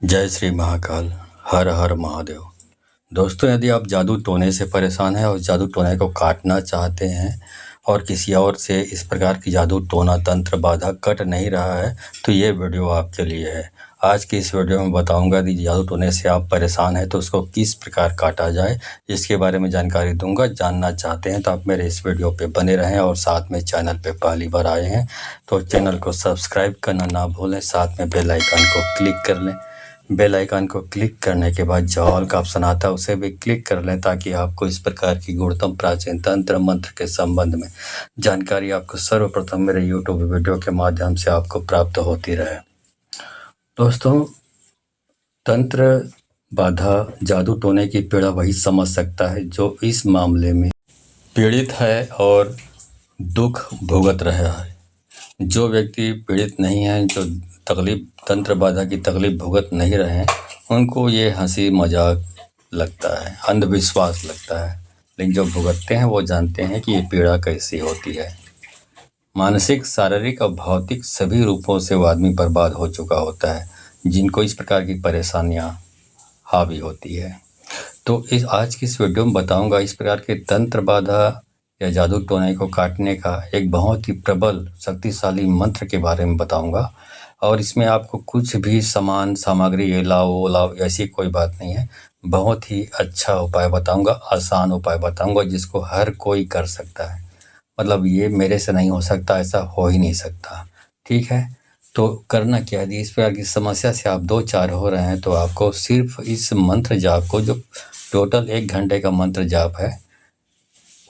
जय श्री महाकाल। हर हर महादेव। दोस्तों, यदि आप जादू टोने से परेशान हैं और जादू टोने को काटना चाहते हैं और किसी और से इस प्रकार की जादू टोना तंत्र बाधा कट नहीं रहा है तो ये वीडियो आपके लिए है। आज की इस वीडियो में बताऊंगा कि जादू टोने से आप परेशान हैं तो उसको किस प्रकार काटा जाए, इसके बारे में जानकारी दूंगा। जानना चाहते हैं तो आप मेरे इस वीडियो पे बने रहें और साथ में चैनल पे पहली बार आए हैं तो चैनल को सब्सक्राइब करना ना भूलें, साथ में बेल आइकन को क्लिक कर लें। बेल आइकन को क्लिक करने के बाद जो ऑल का ऑप्शन आता है उसे भी क्लिक कर लें ताकि आपको इस प्रकार की गुणतम प्राचीन तंत्र मंत्र के संबंध में जानकारी आपको सर्वप्रथम मेरे यूट्यूब वीडियो के माध्यम से आपको प्राप्त होती रहे। दोस्तों, तंत्र बाधा जादू टोने की पीड़ा वही समझ सकता है जो इस मामले में पीड़ित है और दुख भुगत रहा है। जो व्यक्ति पीड़ित नहीं है, जो तकलीफ तंत्र बाधा की तकलीफ भुगत नहीं रहे हैं, उनको ये हंसी मजाक लगता है, अंधविश्वास लगता है। लेकिन जो भुगतते हैं वो जानते हैं कि ये पीड़ा कैसी होती है। मानसिक, शारीरिक और भौतिक सभी रूपों से वो आदमी बर्बाद हो चुका होता है जिनको इस प्रकार की परेशानियां हावी होती है। तो आज की इस वीडियो में बताऊंगा इस प्रकार के तंत्र बाधा या जादू टोने को काटने का एक बहुत ही प्रबल शक्तिशाली मंत्र के बारे में बताऊंगा। और इसमें आपको कुछ भी सामान सामग्री ये लाओ वो लाओ ऐसी कोई बात नहीं है। बहुत ही अच्छा उपाय बताऊंगा, आसान उपाय बताऊंगा जिसको हर कोई कर सकता है। मतलब ये मेरे से नहीं हो सकता, ऐसा हो ही नहीं सकता। ठीक है, तो करना क्या है, इस प्रकार की समस्या से आप 2-4 हो रहे हैं तो आपको सिर्फ इस मंत्र जाप को, जो टोटल 1 घंटे का मंत्र जाप है,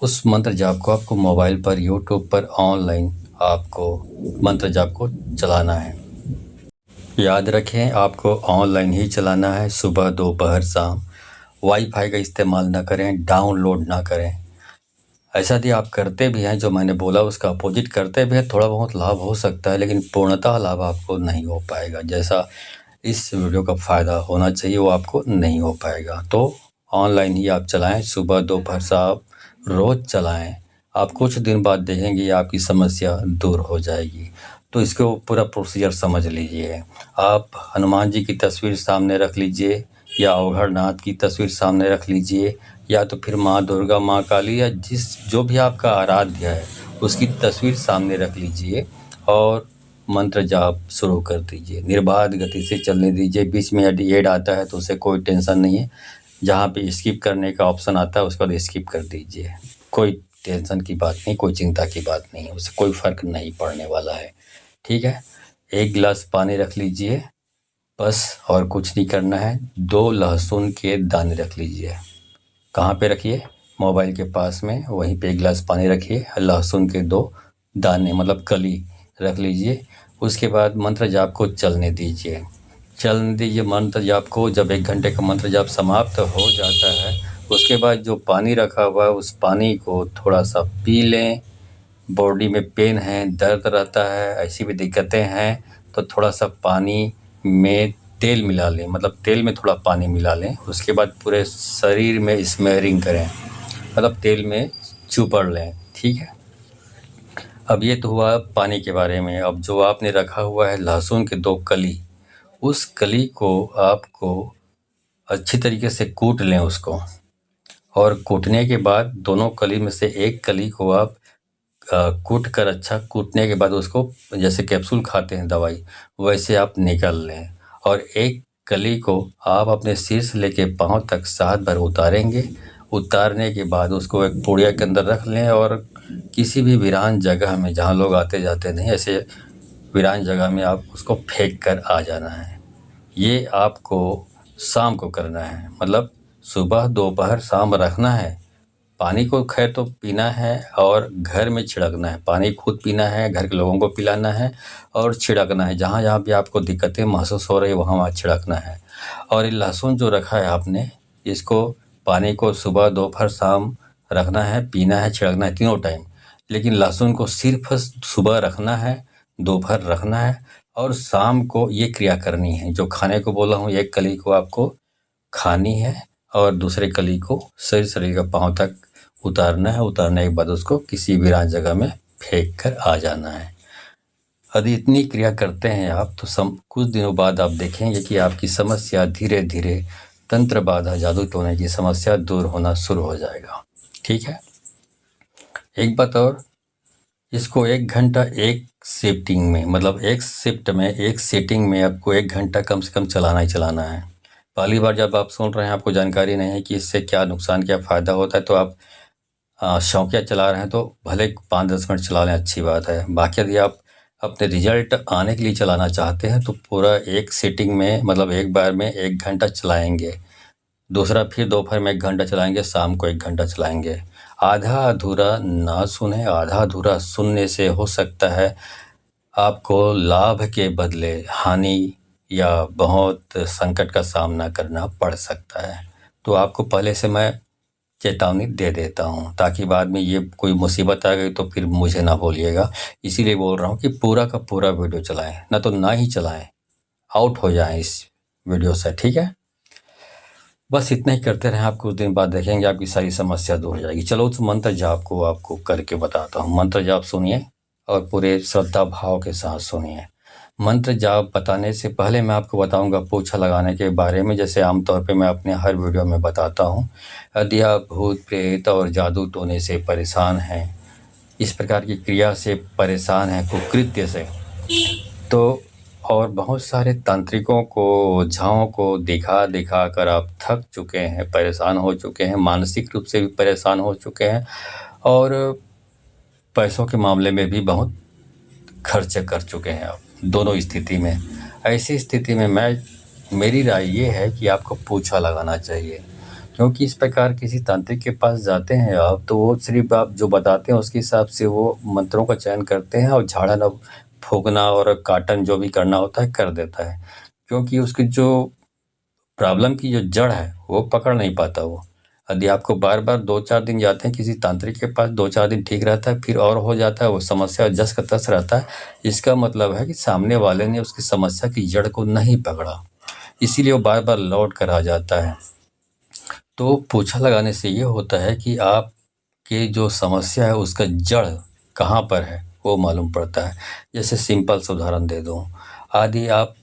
उस मंत्र जाप को आपको मोबाइल पर यूट्यूब पर ऑनलाइन आपको मंत्र जाप को चलाना है। याद रखें, आपको ऑनलाइन ही चलाना है, सुबह दोपहर शाम। वाईफाई का इस्तेमाल ना करें, डाउनलोड ना करें। ऐसा यदि आप करते भी हैं, जो मैंने बोला उसका अपोजिट करते भी हैं, थोड़ा बहुत लाभ हो सकता है लेकिन पूर्णतः लाभ आपको नहीं हो पाएगा। जैसा इस वीडियो का फ़ायदा होना चाहिए वो आपको नहीं हो पाएगा। तो ऑनलाइन ही आप चलाएं, सुबह दोपहर शाम रोज़ चलाएं। आप कुछ दिन बाद देखेंगे आपकी समस्या दूर हो जाएगी। तो इसको पूरा प्रोसीजर समझ लीजिए। आप हनुमान जी की तस्वीर सामने रख लीजिए या अवघड़नाथ की तस्वीर सामने रख लीजिए या तो फिर माँ दुर्गा, माँ काली या जो भी आपका आराध्य है उसकी तस्वीर सामने रख लीजिए और मंत्र जाप शुरू कर दीजिए। निर्बाध गति से चलने दीजिए। बीच में यदि ऐड आता है तो उसे कोई टेंशन नहीं है। जहाँ पे स्किप करने का ऑप्शन आता है उसके बाद स्किप कर दीजिए। कोई टेंशन की बात नहीं, कोई चिंता की बात नहीं है, उससे कोई फर्क नहीं पड़ने वाला है। ठीक है, 1 गिलास पानी रख लीजिए बस, और कुछ नहीं करना है। 2 लहसुन के दाने रख लीजिए। कहाँ पे रखिए? मोबाइल के पास में, वहीं पे 1 गिलास पानी रखिए। लहसुन के 2 दाने मतलब कली रख लीजिए। उसके बाद मंत्र जाप को चलने दीजिए। मंत्र जाप को। जब 1 घंटे का मंत्र जाप समाप्त हो जाता है उसके बाद जो पानी रखा हुआ है उस पानी को थोड़ा सा पी लें। बॉडी में पेन है, दर्द रहता है, ऐसी भी दिक्कतें हैं तो थोड़ा सा पानी में तेल मिला लें, मतलब तेल में थोड़ा पानी मिला लें। उसके बाद पूरे शरीर में स्मेयरिंग करें, मतलब तेल में चुपड़ लें। ठीक है, अब ये तो हुआ पानी के बारे में। अब जो आपने रखा हुआ है लहसुन के 2 कली, उस कली को आपको अच्छी तरीके से कूट लें उसको। और कूटने के बाद दोनों कली में से एक कली को आप कूट कर, अच्छा कूटने के बाद उसको जैसे कैप्सूल खाते हैं दवाई, वैसे आप निकल लें। और एक कली को आप अपने सिर से लेके पाँव तक 7 बार उतारेंगे। उतारने के बाद उसको एक पुड़िया के अंदर रख लें और किसी भी वीरान जगह में, जहाँ लोग आते जाते नहीं, ऐसे वीरान जगह में आप उसको फेंक कर आ जाना है। ये आपको शाम को करना है, मतलब सुबह दोपहर शाम रखना है। पानी को खैर तो पीना है और घर में छिड़कना है। पानी खुद पीना है, घर के लोगों को पिलाना है और छिड़कना है। जहाँ जहाँ भी आपको दिक्कतें महसूस हो रही है वहाँ वहाँ छिड़कना है। और ये लहसुन जो रखा है आपने, इसको पानी को सुबह दोपहर शाम रखना है, पीना है, छिड़कना है, तीनों टाइम। लेकिन लहसुन को सिर्फ सुबह रखना है, दोपहर रखना है और शाम को ये क्रिया करनी है। जो खाने को बोला हूँ, एक कली को आपको खानी है और दूसरे कली को शरीर का पाँव तक उतारना है। उतारने के बाद उसको किसी वीरान जगह में फेंक कर आ जाना है। यदि इतनी क्रिया करते हैं आप तो कुछ दिनों बाद आप देखेंगे कि आपकी समस्या धीरे धीरे तंत्र बाधा जादू टोने की समस्या दूर होना शुरू हो जाएगा। ठीक है। एक बात और, इसको 1 घंटा एक शिफ्टिंग में, मतलब एक शिफ्ट में, एक सीटिंग में आपको 1 घंटा कम से कम चलाना ही चलाना है। पहली बार जब आप सुन रहे हैं, आपको जानकारी नहीं है कि इससे क्या नुकसान क्या फ़ायदा होता है, तो आप शौकिया चला रहे हैं तो भले 5-10 मिनट चला लें, अच्छी बात है। बाकी यदि आप अपने रिजल्ट आने के लिए चलाना चाहते हैं तो पूरा एक सीटिंग में, मतलब एक बार में 1 घंटा चलाएंगे, दूसरा फिर दोपहर में 1 घंटा चलाएंगे, शाम को 1 घंटा चलाएंगे। आधा अधूरा ना सुने, आधा अधूरा सुनने से हो सकता है आपको लाभ के बदले हानि या बहुत संकट का सामना करना पड़ सकता है। तो आपको पहले से मैं चेतावनी दे देता हूँ, ताकि बाद में ये कोई मुसीबत आ गई तो फिर मुझे ना बोलिएगा। इसीलिए बोल रहा हूँ कि पूरा का पूरा वीडियो चलाएं, ना तो ना ही चलाएं, आउट हो जाएं इस वीडियो से। ठीक है। बस इतना ही करते रहें, आप कुछ दिन बाद देखेंगे आपकी सारी समस्या दूर हो जाएगी। चलो उस मंत्र जाप को आपको करके बताता हूँ। मंत्र जाप सुनिए और पूरे श्रद्धा भाव के साथ सुनिए। मंत्र जाप बताने से पहले मैं आपको बताऊंगा पोछा लगाने के बारे में, जैसे आमतौर पे मैं अपने हर वीडियो में बताता हूँ। यदि आप भूत प्रेत और जादू टोने से परेशान हैं, इस प्रकार की क्रिया से परेशान हैं, कुकृत्य से, तो और बहुत सारे तांत्रिकों को, ओझाओं को दिखा दिखा कर आप थक चुके हैं, परेशान हो चुके हैं, मानसिक रूप से भी परेशान हो चुके हैं और पैसों के मामले में भी बहुत खर्च कर चुके हैं आप, दोनों स्थिति में। ऐसी स्थिति में मेरी राय ये है कि आपको पोछा लगाना चाहिए, क्योंकि इस प्रकार किसी तांत्रिक के पास जाते हैं आप तो वो सिर्फ आप जो बताते हैं उसके हिसाब से वो मंत्रों का चयन करते हैं और झाड़ना फूकना और काटन जो भी करना होता है कर देता है, क्योंकि उसकी जो प्रॉब्लम की जो जड़ है वो पकड़ नहीं पाता वो। यदि आपको बार बार 2-4 दिन जाते हैं किसी तांत्रिक के पास, 2-4 दिन ठीक रहता है, फिर और हो जाता है, वो समस्या जस का तस रहता है, इसका मतलब है कि सामने वाले ने उसकी समस्या की जड़ को नहीं पकड़ा, इसीलिए वो बार बार लौट कर आ जाता है। तो पोछा लगाने से ये होता है कि आपके जो समस्या है उसका जड़ कहाँ पर है वो मालूम पड़ता है। जैसे सिंपल सा उदाहरण दे दूँ, यदि आप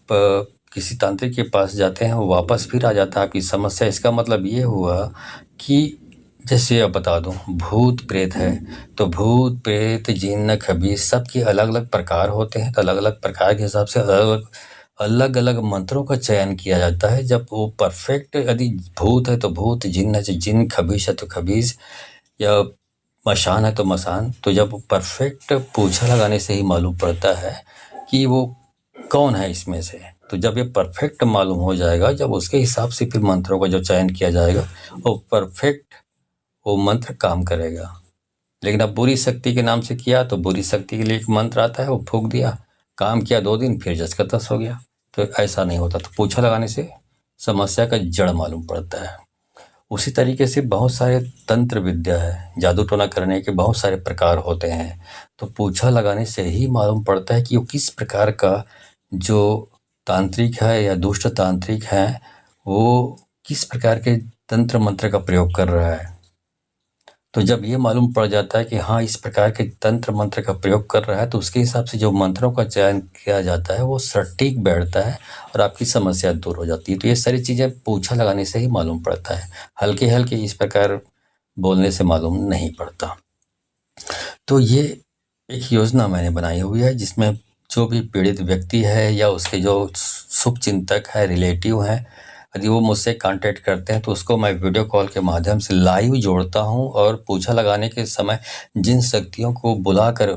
किसी तांत्रिक के पास जाते हैं, वो वापस फिर आ जाता है आपकी समस्या, इसका मतलब ये हुआ कि जैसे अब बता दूँ, भूत प्रेत है तो भूत प्रेत जिन्न खबीस सबके अलग अलग प्रकार होते हैं, तो अलग अलग प्रकार के हिसाब से अलग अलग मंत्रों का चयन किया जाता है। जब वो परफेक्ट, यदि भूत है तो भूत, जिन है तो जिन, खबीस है तो खबीस, या मशान है तो मशान, तो जब परफेक्ट पोछा लगाने से ही मालूम पड़ता है कि वो कौन है इसमें से। तो जब ये परफेक्ट मालूम हो जाएगा, जब उसके हिसाब से फिर मंत्रों का जो चयन किया जाएगा वो परफेक्ट वो मंत्र काम करेगा। लेकिन अब बुरी शक्ति के नाम से किया तो बुरी शक्ति के लिए एक मंत्र आता है, वो फूंक दिया, काम किया 2 दिन, फिर जस का तस हो गया। तो ऐसा नहीं होता। तो पोछा लगाने से समस्या का जड़ मालूम पड़ता है। उसी तरीके से बहुत सारे तंत्र विद्या है, जादू टोना करने के बहुत सारे प्रकार होते हैं, तो पोछा लगाने से ही मालूम पड़ता है कि वो किस प्रकार का जो तांत्रिक है या दुष्ट तांत्रिक है वो किस प्रकार के तंत्र मंत्र का प्रयोग कर रहा है। तो जब ये मालूम पड़ जाता है कि हाँ इस प्रकार के तंत्र मंत्र का प्रयोग कर रहा है, तो उसके हिसाब से जो मंत्रों का चयन किया जाता है वो सटीक बैठता है और आपकी समस्या दूर हो जाती है। तो ये सारी चीज़ें पोछा लगाने से ही मालूम पड़ता है, हल्के हल्के इस प्रकार बोलने से मालूम नहीं पड़ता। तो ये एक योजना मैंने बनाई हुई है, जिसमें जो भी पीड़ित व्यक्ति है या उसके जो शुभ चिंतक है, रिलेटिव हैं, यदि वो मुझसे कांटेक्ट करते हैं तो उसको मैं वीडियो कॉल के माध्यम से लाइव जोड़ता हूं, और पोछा लगाने के समय जिन शक्तियों को बुलाकर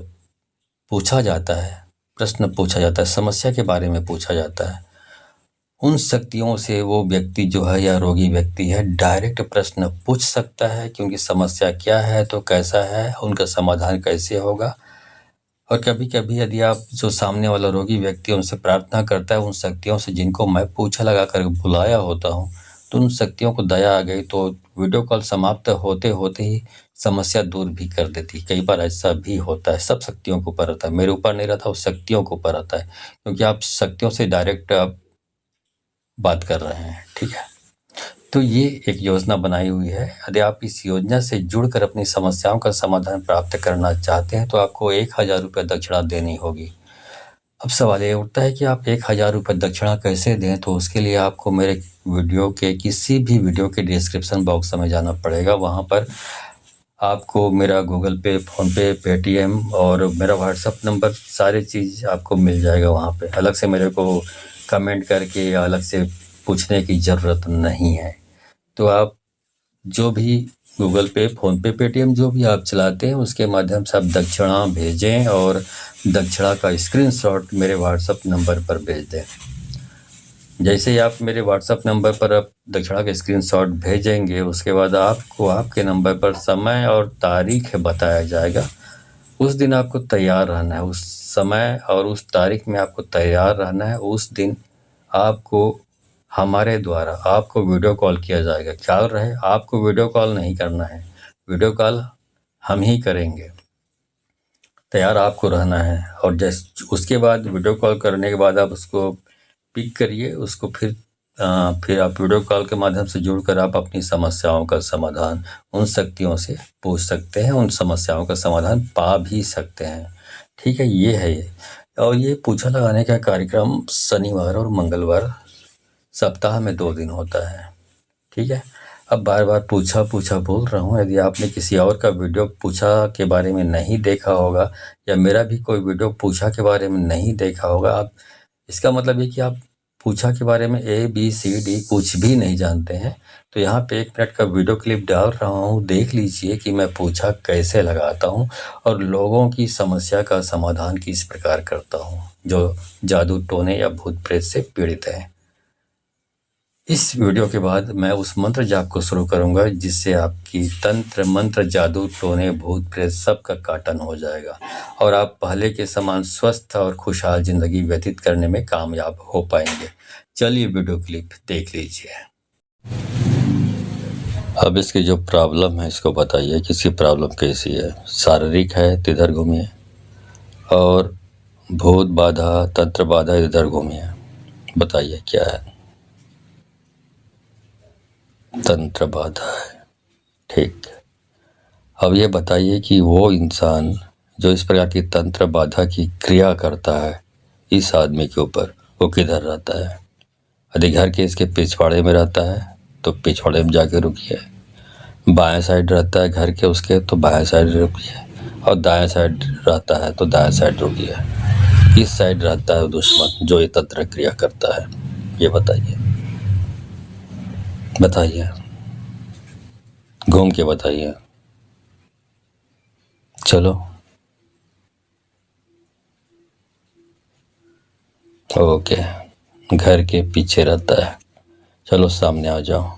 पूछा जाता है, प्रश्न पूछा जाता है, समस्या के बारे में पूछा जाता है, उन शक्तियों से वो व्यक्ति जो है या रोगी व्यक्ति है डायरेक्ट प्रश्न पूछ सकता है कि उनकी समस्या क्या है, तो कैसा है, उनका समाधान कैसे होगा। और कभी कभी यदि आप जो सामने वाला रोगी व्यक्ति उनसे प्रार्थना करता है, उन शक्तियों से जिनको मैं पोछा लगा कर बुलाया होता हूँ, तो उन शक्तियों को दया आ गई तो वीडियो कॉल समाप्त होते होते ही समस्या दूर भी कर देती। कई बार ऐसा भी होता है, सब शक्तियों के ऊपर रहता है, मेरे ऊपर नहीं रहता, उस शक्तियों के ऊपर रहता है, क्योंकि आप शक्तियों से डायरेक्ट आप बात कर रहे हैं। ठीक है। तो ये एक योजना बनाई हुई है। यदि आप इस योजना से जुड़कर अपनी समस्याओं का समाधान प्राप्त करना चाहते हैं तो आपको 1000 रुपये दक्षिणा देनी होगी। अब सवाल ये उठता है कि आप 1000 रुपये दक्षिणा कैसे दें? तो उसके लिए आपको मेरे वीडियो के किसी भी वीडियो के डिस्क्रिप्शन बॉक्स में जाना पड़ेगा। वहाँ पर आपको मेरा गूगल पे, फ़ोनपे, पेटीएम और मेरा व्हाट्सअप नंबर सारी चीज़ आपको मिल जाएगा वहाँ पे। अलग से मेरे को कमेंट करके या अलग से पूछने की ज़रूरत नहीं है। तो आप जो भी गूगल पे, फ़ोनपे, पेटीएम जो भी आप चलाते हैं उसके माध्यम से आप दक्षिणा भेजें और दक्षिणा का स्क्रीनशॉट मेरे व्हाट्सअप नंबर पर भेज दें। जैसे ही आप मेरे व्हाट्सअप नंबर पर आप दक्षिणा का स्क्रीनशॉट भेजेंगे, उसके बाद आपको आपके नंबर पर समय और तारीख बताया जाएगा। उस दिन आपको तैयार रहना है, उस समय और उस तारीख में आपको तैयार रहना है। उस दिन आपको हमारे द्वारा आपको वीडियो कॉल किया जाएगा। ख्याल रहे, आपको वीडियो कॉल नहीं करना है, वीडियो कॉल हम ही करेंगे। तैयार आपको रहना है और जैसे उसके बाद वीडियो कॉल करने के बाद आप उसको पिक करिए, उसको फिर आप वीडियो कॉल के माध्यम से जुड़कर आप अपनी समस्याओं का समाधान उन शक्तियों से पूछ सकते हैं, उन समस्याओं का समाधान पा भी सकते हैं। ठीक है, ये है ये। और ये पूछा लगाने का कार्यक्रम शनिवार और मंगलवार सप्ताह में 2 दिन होता है। ठीक है, अब बार बार पूछा पूछा बोल रहा हूँ। यदि आपने किसी और का वीडियो पूछा के बारे में नहीं देखा होगा या मेरा भी कोई वीडियो पूछा के बारे में नहीं देखा होगा, आप इसका मतलब ये कि आप पूछा के बारे में ABCD कुछ भी नहीं जानते हैं। तो यहाँ पे 1 मिनट का वीडियो क्लिप डाल रहा हूँ, देख लीजिए कि मैं पूछा कैसे लगाता हूँ और लोगों की समस्या का समाधान किस प्रकार करता हूँ जो जादू टोने या भूत प्रेत से पीड़ित हैं। इस वीडियो के बाद मैं उस मंत्र जाप को शुरू करूंगा जिससे आपकी तंत्र मंत्र जादू टोने भूत प्रेत सब का काटन हो जाएगा और आप पहले के समान स्वस्थ और खुशहाल जिंदगी व्यतीत करने में कामयाब हो पाएंगे। चलिए वीडियो क्लिप देख लीजिए। अब इसकी जो प्रॉब्लम है इसको बताइए, किसकी प्रॉब्लम कैसी है? शारीरिक है तो इधर घूमिए, और भूत बाधा तंत्र बाधा इधर घूमिए, बताइए क्या है? तंत्र बाधा है, ठीक। अब ये बताइए कि वो इंसान जो इस प्रकार की तंत्र बाधा की क्रिया करता है इस आदमी के ऊपर, वो किधर रहता है? यदि घर के इसके पिछवाड़े में रहता है तो पिछवाड़े में जाके रुकिए, बाएं साइड रहता है घर के उसके तो बाएं साइड रुकिए, और दाएं साइड रहता है तो दाएं साइड रुकिए। इस साइड रहता है दुश्मन जो ये तंत्र क्रिया करता है, ये बताइए, बताइए, घूम के बताइए। चलो, ओके, घर के पीछे रहता है। चलो सामने आ जाओ।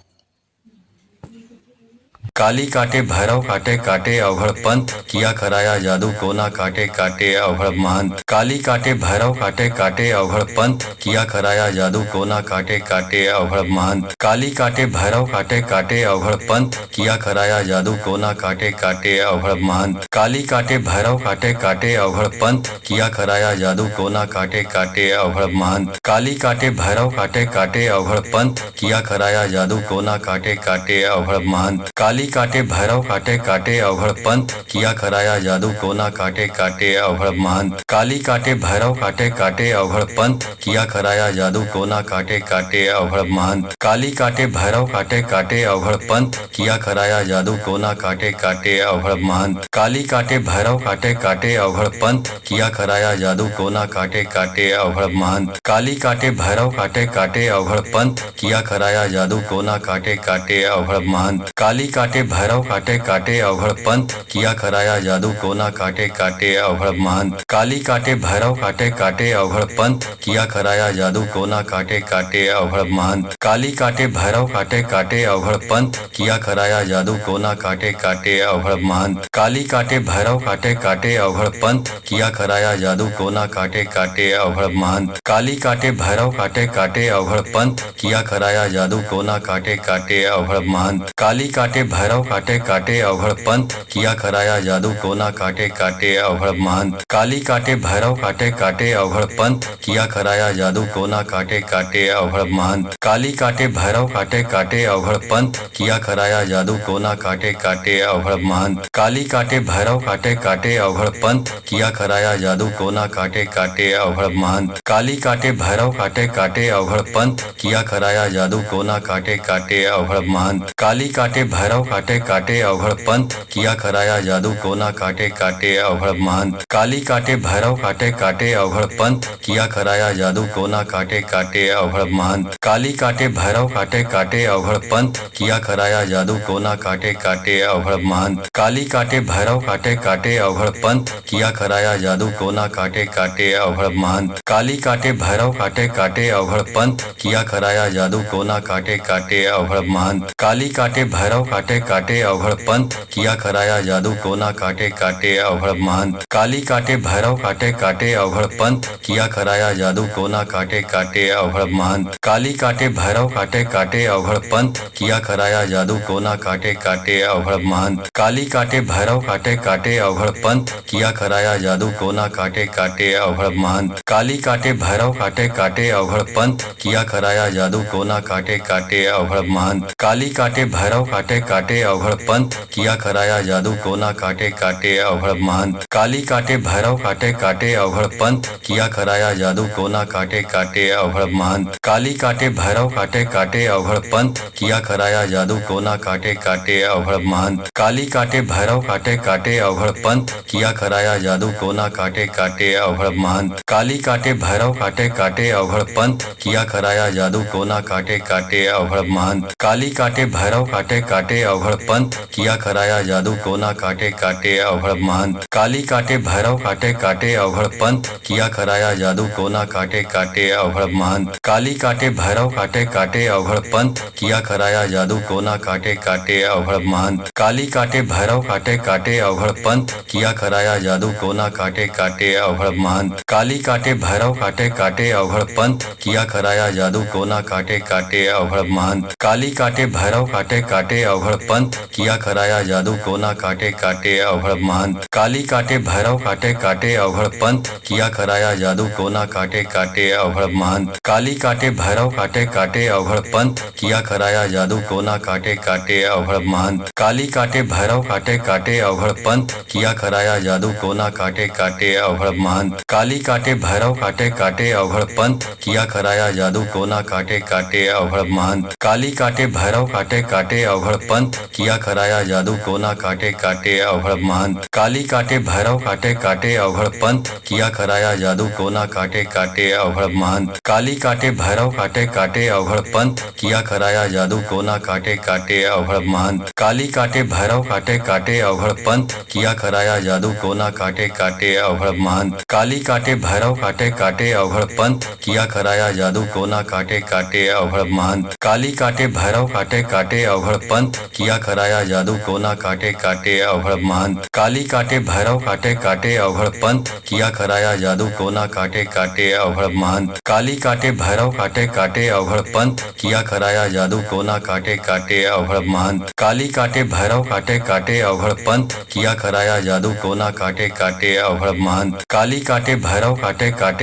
काली काटे भैरव काटे काटे अवघड़ पंथ किया कराया जादू कोना काटे काटे अवघड़ महंत। काली काटे भैरव काटे काटे अवघड़ पंथ किया कराया जादू कोना काटे काटे अवघड़ महंत। काली काटे भैरव काटे काटे अवघड़ पंथ किया कराया जादू कोना काटे काटे अवघड़ महंत। काली काटे भैरव काटे काटे अवघड़ पंथ किया कराया जादू कोना काटे काटे अवघड़ महंत। काली काटे भैरव काटे काटे अवघड़ पंथ किया कराया जादू कोना काटे काटे अवघड़ महंत। काली काटे भैरव काटे काटे अवघड़ पंथ किया कराया जादू कोना काटे काटे अवघड़ महंत। काली काटे भैरव काटे काटे अवघड़ पंथ किया कराया जादू कोना काटे काटे अवघड़ महंत। काली काटे भैरव काटे काटे अवघड़ पंथ किया कराया जादू कोना काटे काटे अवघड़ महंत। काली काटे भैरव काटे काटे अवघड़ पंथ किया कराया जादू कोना काटे काटे अवघड़ महंत। काली काटे भैरव काटे काटे अवघड़ पंथ किया कराया जादू कोना काटे काटे अवघड़ महंत। काली काटे भैरव काटे काटे अवघड़ पंथ किया कराया जादू कोना काटे काटे अवघड़ महंत। काली काटे भैरव काटे काटे अवघड़ पंथ किया कराया जादू कोना काटे काटे अवघड़ महंत। काली काटे भैरव काटे काटे अवघड़ पंथ किया कराया जादू कोना काटे काटे अवघड़ महंत। काली काटे भैरव काटे काटे अवघड़ पंथ किया कराया जादू कोना काटे काटे अवघड़ महंत। काली काटे भैरव काटे काटे अवघड़ पंथ किया कराया जादू कोना काटे काटे अवघड़ महंत। काली काटे भैरव काटे काटे अवघड़ पंथ, किया कराया जादू टोना काटे काटे अवघड़ महंत। काली काटे भैरव काटे काटे अवघड़ पंथ, किया कराया जादू टोना काटे काटे अवघड़ महंत। काली काटे भैरव काटे काटे अवघड़ पंथ, किया कराया जादू टोना काटे काटे अवघड़ महंत। काली काटे भैरव काटे काटे अवघड़ पंथ, किया कराया जादू टोना काटे काटे अवघड़ महंत। काली काटे भैरव काटे काटे अवघड़ पंथ, किया कराया जादू टोना काटे काटे अवघड़ महंत। काली काटे भैरव काटे काटे अवघड़ पंथ, किया कराया जादू टोना काटे काटे अवघड़ महंत। काली काटे भैरव काटे काटे अवघड़ पंथ, किया कराया जादू टोना काटे काटे अवघड़ महंत। काली काटे भैरव काटे काटे अवघड़ पंथ, किया कराया जादू टोना काटे काटे अवघड़ महंत। काली काटे भैरव काटे काटे अवघड़ पंथ, किया कराया जादू टोना काटे काटे अवघड़ महंत। काली काटे भैरव काटे काटे अवघड़ पंथ, किया कराया जादू टोना काटे काटे अवघड़ महंत। काली काटे भैरव काटे काटे अवघड़ पंथ, किया कराया जादू टोना काटे काटे अवघड़ महंत। काली काटे भैरव काटे काटे अवघड़ पंथ, किया कराया जादू टोना काटे काटे अवघड़ महंत। काली काटे भैरव काटे काटे अवघड़ पंथ, किया कराया जादू टोना काटे काटे अवघड़ महंत। काली काटे भैरव काटे काटे अवघड़ पंथ, किया कराया जादू टोना काटे काटे अवघड़ महंत। काली काटे भैरव काटे काटे अवघड़ पंथ, किया कराया जादू टोना काटे काटे अवघड़ महंत। काली काटे भैरव काटे काटे अवघड़ पंथ, किया कराया जादू टोना काटे काटे अवघड़ महंत। काली काटे भैरव काटे काटे अवघड़ पंथ, किया कराया जादू टोना काटे काटे अवघड़ महंत। काली काटे भैरव काटे काटे अवघड़ पंथ, किया कराया जादू टोना काटे काटे अवघड़ महंत। काली काटे भैरव काटे काटे अवघड़ पंथ, किया कराया जादू टोना काटे काटे अवघड़ महंत। काली काटे भैरव काटे काटे अवघड़ पंथ, किया कराया जादू टोना काटे काटे अवघड़ महंत। काली काटे भैरव काटे काटे अवघड़ पंथ, किया कराया जादू टोना काटे काटे अवघड़ महंत। काली काटे भैरव काटे काटे अवघड़ पंथ, किया कराया जादू टोना काटे काटे अवघड़ महंत। काली काटे भैरव काटे काटे अवघड़ पंथ, किया कराया जादू टोना काटे काटे अवघड़ महंत। काली काटे भैरव काटे काटे अवघड़ पंथ, किया कराया जादू टोना काटे काटे अवघड़ महंत। काली काटे भैरव काटे काटे अवघड़ पंथ, किया कराया जादू टोना काटे काटे अवघड़ महंत। काली काटे भैरव काटे काटे अवघड़ पंथ, किया कराया जादू टोना काटे काटे अवघड़ महंत। काली काटे भैरव काटे काटे अवघड़ पंथ, किया कराया जादू टोना काटे काटे अवघड़ महंत। काली काटे भैरव काटे काटे अवघड़ पंथ, किया कराया जादू टोना काटे काटे अवघड़ महंत। काली काटे भैरव काटे काटे अवघड़ पंथ, किया कराया जादू टोना काटे काटे अवघड़ महंत। काली काटे भैरव काटे काटे अवघड़ पंथ, किया कराया जादू टोना काटे काटे अवघड़ महंत। काली काटे भैरव काटे काटे अवघड़ पंथ, किया कराया जादू टोना काटे काटे अवघड़ महंत। काली काटे भैरव काटे काटे अवघड़ पंथ, किया कराया जादू टोना काटे काटे अवघड़ महंत। काली काटे भैरव काटे काटे अवघड़ पंथ, किया कराया जादू टोना काटे काटे अवघड़ महंत। काली काटे भैरव काटे काटे अवघड़ पंथ, किया कराया जादू टोना काटे काटे अवघड़ महंत। काली काटे भैरव काटे काटे अवघड़ पंथ, किया कराया जादू टोना काटे काटे अवघड़ महंत। काली काटे भैरव काटे काटे अवघड़ पंथ, किया कराया जादू टोना काटे काटे अवघड़ महंत। काली काटे भैरव काटे काटे अवघड़ पंथ, किया कराया जादू टोना काटे काटे अवघड़ महंत। काली काटे भैरव काटे काटे अवघड़ पंथ, किया कराया जादू टोना काटे काटे अवघड़ महंत। काली काटे भैरव काटे काटे अवघड़ पंथ, किया कराया जादू टोना काटे काटे अवघड़ महंत। काली काटे भैरव काटे काटे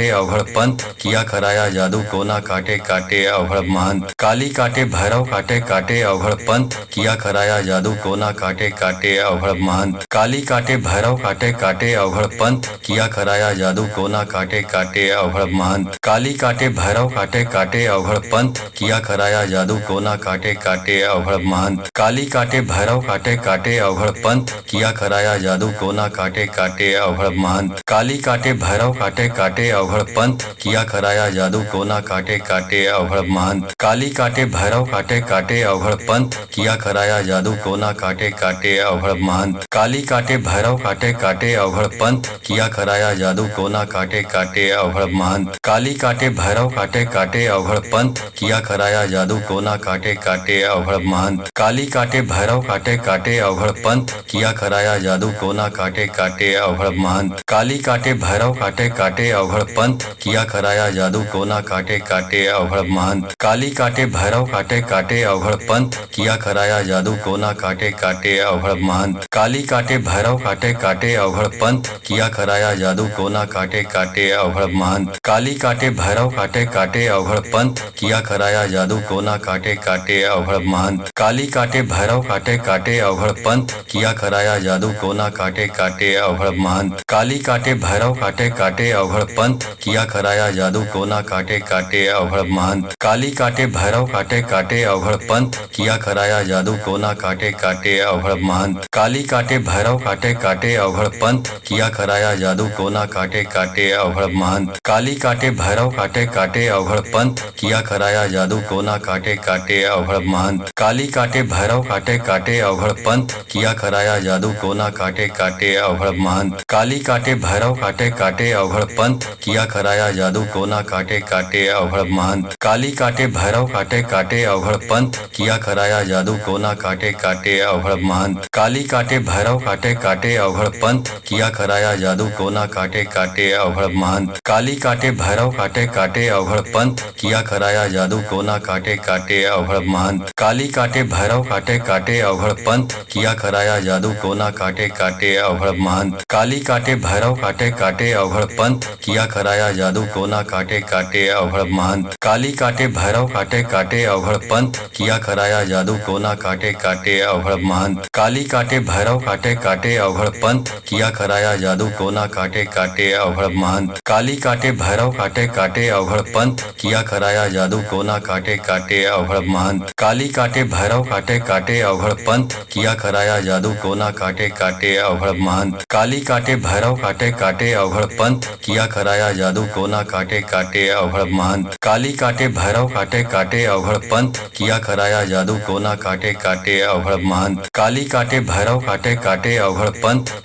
अवघड़ पंथ, किया कराया जादू टोना काटे काटे अवघड़ महंत। काली काटे भैरव काटे काटे अवघड़ पंथ, किया कराया जादू टोना काटे काटे अवघड़ महंत। काली काटे भैरव काटे काटे अवघड़ पंथ, किया कराया जादू टोना काटे काटे अवघड़ महंत। काली काटे भैरव काटे काटे अवघड़ पंथ, किया कराया जादू टोना काटे काटे अवघड़ महंत। काली काटे भैरव काटे काटे अवघड़ पंथ, किया कराया जादू टोना काटे काटे अवघड़ महंत। काली काटे भैरव काटे काटे अवघड़ पंथ, किया कराया जादू टोना काटे काटे अवघड़ महंत। काली काटे भैरव काटे काटे अवघड़ पंथ, किया कराया जादू टोना काटे काटे अवघड़ महंत। काली काटे भैरव काटे काटे अवघड़ पंथ, किया कराया जादू टोना काटे काटे अवघड़ महंत। काली काटे भैरव काटे काटे अवघड़ पंथ, किया कराया जादू टोना काटे काटे अवघड़ महंत। काली काटे भैरव काटे काटे अवघड़ पंथ, किया कराया जादू टोना काटे काटे अवघड़ महंत। काली काटे भैरव काटे काटे अवघड़ पंथ, किया कराया जादू टोना काटे काटे अवघड़ महंत। काली काटे भैरव काटे काटे अवघड़ पंथ, किया कराया जादू जादू टोना काटे काटे अवघड़ महंत। काली काटे भैरव काटे काटे अवघड़ पंथ, किया कराया जादू टोना काटे काटे अवघड़ महंत। काली काटे भैरव काटे काटे अवघड़ पंथ, किया कराया जादू टोना काटे काटे अवघड़ महंत। काली काटे भैरव काटे काटे अवघड़ पंथ, किया कराया जादू टोना काटे काटे अवघड़ महंत। काली काटे भैरव काटे काटे अवघड़ पंथ, किया कराया जादू टोना काटे काटे अवघड़ महंत। काली काटे भैरव काटे काटे अवघड़ पंथ, किया कराया जादू टोना काटे काटे अवघड़ महंत। काली काटे भैरव काटे काटे अवघड़ पंथ, किया कराया जादू टोना काटे काटे अवघड़ महंत। काली काटे भैरव काटे काटे अवघड़ पंथ, किया कराया जादू टोना काटे काटे अवघड़ महंत। काली काटे भैरव काटे काटे अवघड़ पंथ, किया कराया जादू टोना काटे काटे अवघड़ महंत। काली काटे भैरव काटे काटे अवघड़ पंथ, किया कराया जादू टोना काटे काटे अवघड़ महंत। काली काटे भैरव काटे काटे अवघड़ पंथ, किया कराया जादू टोना काटे काटे अवघड़ महंत। काली काटे भैरव काटे काटे अवघड़ पंथ, किया कराया जादू टोना काटे काटे अवघड़ महंत। काली काटे भैरव काटे काटे अवघड़ पंथ, किया कराया जादू टोना काटे काटे अवघड़ महंत। काली काटे भैरव काटे काटे अवघड़ पंथ, किया कराया जादू टोना काटे काटे अवघड़ महंत। काली काटे भैरव काटे काटे अवघड़ पंथ, किया कराया जादू टोना काटे काटे अवघड़ महंत। काली काटे भैरव काटे काटे अवघड़ पंथ, किया कराया जादू टोना काटे काटे अवघड़ महंत। काली काटे भैरव काटे काटे अवघड़ पंथ, किया कराया जादू टोना काटे काटे अवघड़ महंत। काली काटे भैरव काटे काटे अवघड़ पंथ, किया कराया जादू टोना काटे काटे अवघड़ महंत। काली काटे भैरव काटे काटे अवघड़ पंथ, किया कराया जादू टोना काटे काटे अवघड़ महंत। काली काटे भैरव काटे काटे अवघड़ पंथ, किया कराया जादू टोना काटे काटे अवघड़ महंत। काली काटे भैरव काटे काटे अवघड़ पंथ, किया कराया जादू टोना काटे काटे अवघड़ महंत। काली काटे भैरव काटे काटे अवघड़ पंथ, किया कराया जादू टोना काटे काटे अवघड़ महंत। काली काटे भैरव काटे काटे अवघड़ पंथ,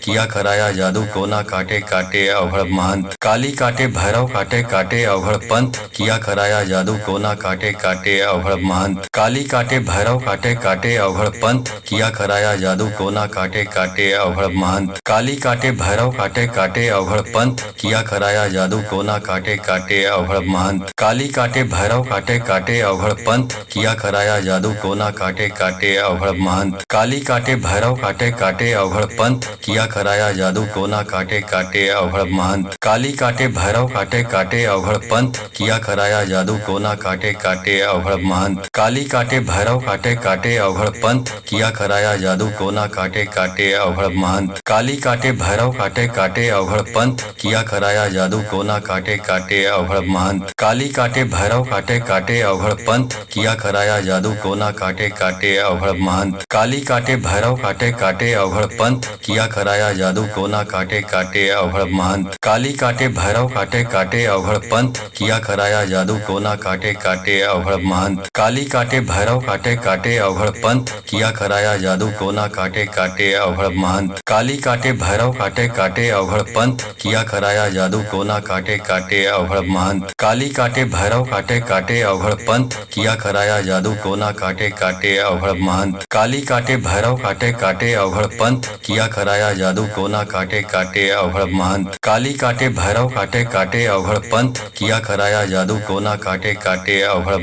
किया कराया जादू टोना काटे काटे अवघड़ महंत। काली काटे भैरव काटे काटे अवघड़ पंथ, किया कराया जादू टोना काटे काटे अवघड़ महंत। काली काटे भैरव काटे काटे अवघड़ पंथ, किया कराया जादू टोना काटे काटे अवघड़ महंत। काली काटे भैरव काटे काटे अवघड़ पंथ, किया कराया जादू टोना काटे काटे अवघड़ महंत। काली काटे भैरव काटे काटे अवघड़ पंथ, किया कराया जादू टोना काटे काटे अवघड़ महंत। काली काटे भैरव काटे काटे अवघड़ पंथ, किया कराया जादू टोना काटे काटे अवघड़ महंत। काली काटे भैरव काटे काटे अवघड़ पंथ, किया कराया जादू टोना काटे काटे अवघड़ महंत। काली काटे भैरव काटे काटे अवघड़ पंथ, किया कराया जादू टोना काटे काटे अवघड़ महंत। काली काटे भैरव काटे काटे अवघड़ पंथ, किया कराया जादू टोना काटे काटे अवघड़ महंत। काली काटे भैरव काटे काटे अवघड़ पंथ, किया कराया जादू टोना काटे काटे अवघड़ महंत। काली काटे भैरव काटे काटे अवघड़ पंथ, किया कराया जादू टोना काटे काटे अवघड़ महंत। काली काटे भैरव काटे काटे अवघड़ पंथ, किया कराया जादू टोना काटे काटे अवघड़ महंत। काली काटे भैरव काटे काटे अवघड़ पंथ, किया कराया जादू टोना काटे काटे अवघड़ महंत। काली काटे भैरव काटे काटे अवघड़ पंथ, किया कराया जादू टोना काटे काटे अवघड़ महंत। काली काटे भैरव काटे काटे अवघड़ पंथ, किया कराया जादू टोना काटे काटे अवघड़ महंत। काली काटे भैरव काटे काटे अवघड़ पंथ, किया कराया जादू टोना काटे काटे अवघड़ महंत। काली काटे भैरव काटे काटे अवघड़ पंथ, किया कराया जादू टोना काटे काटे अवघड़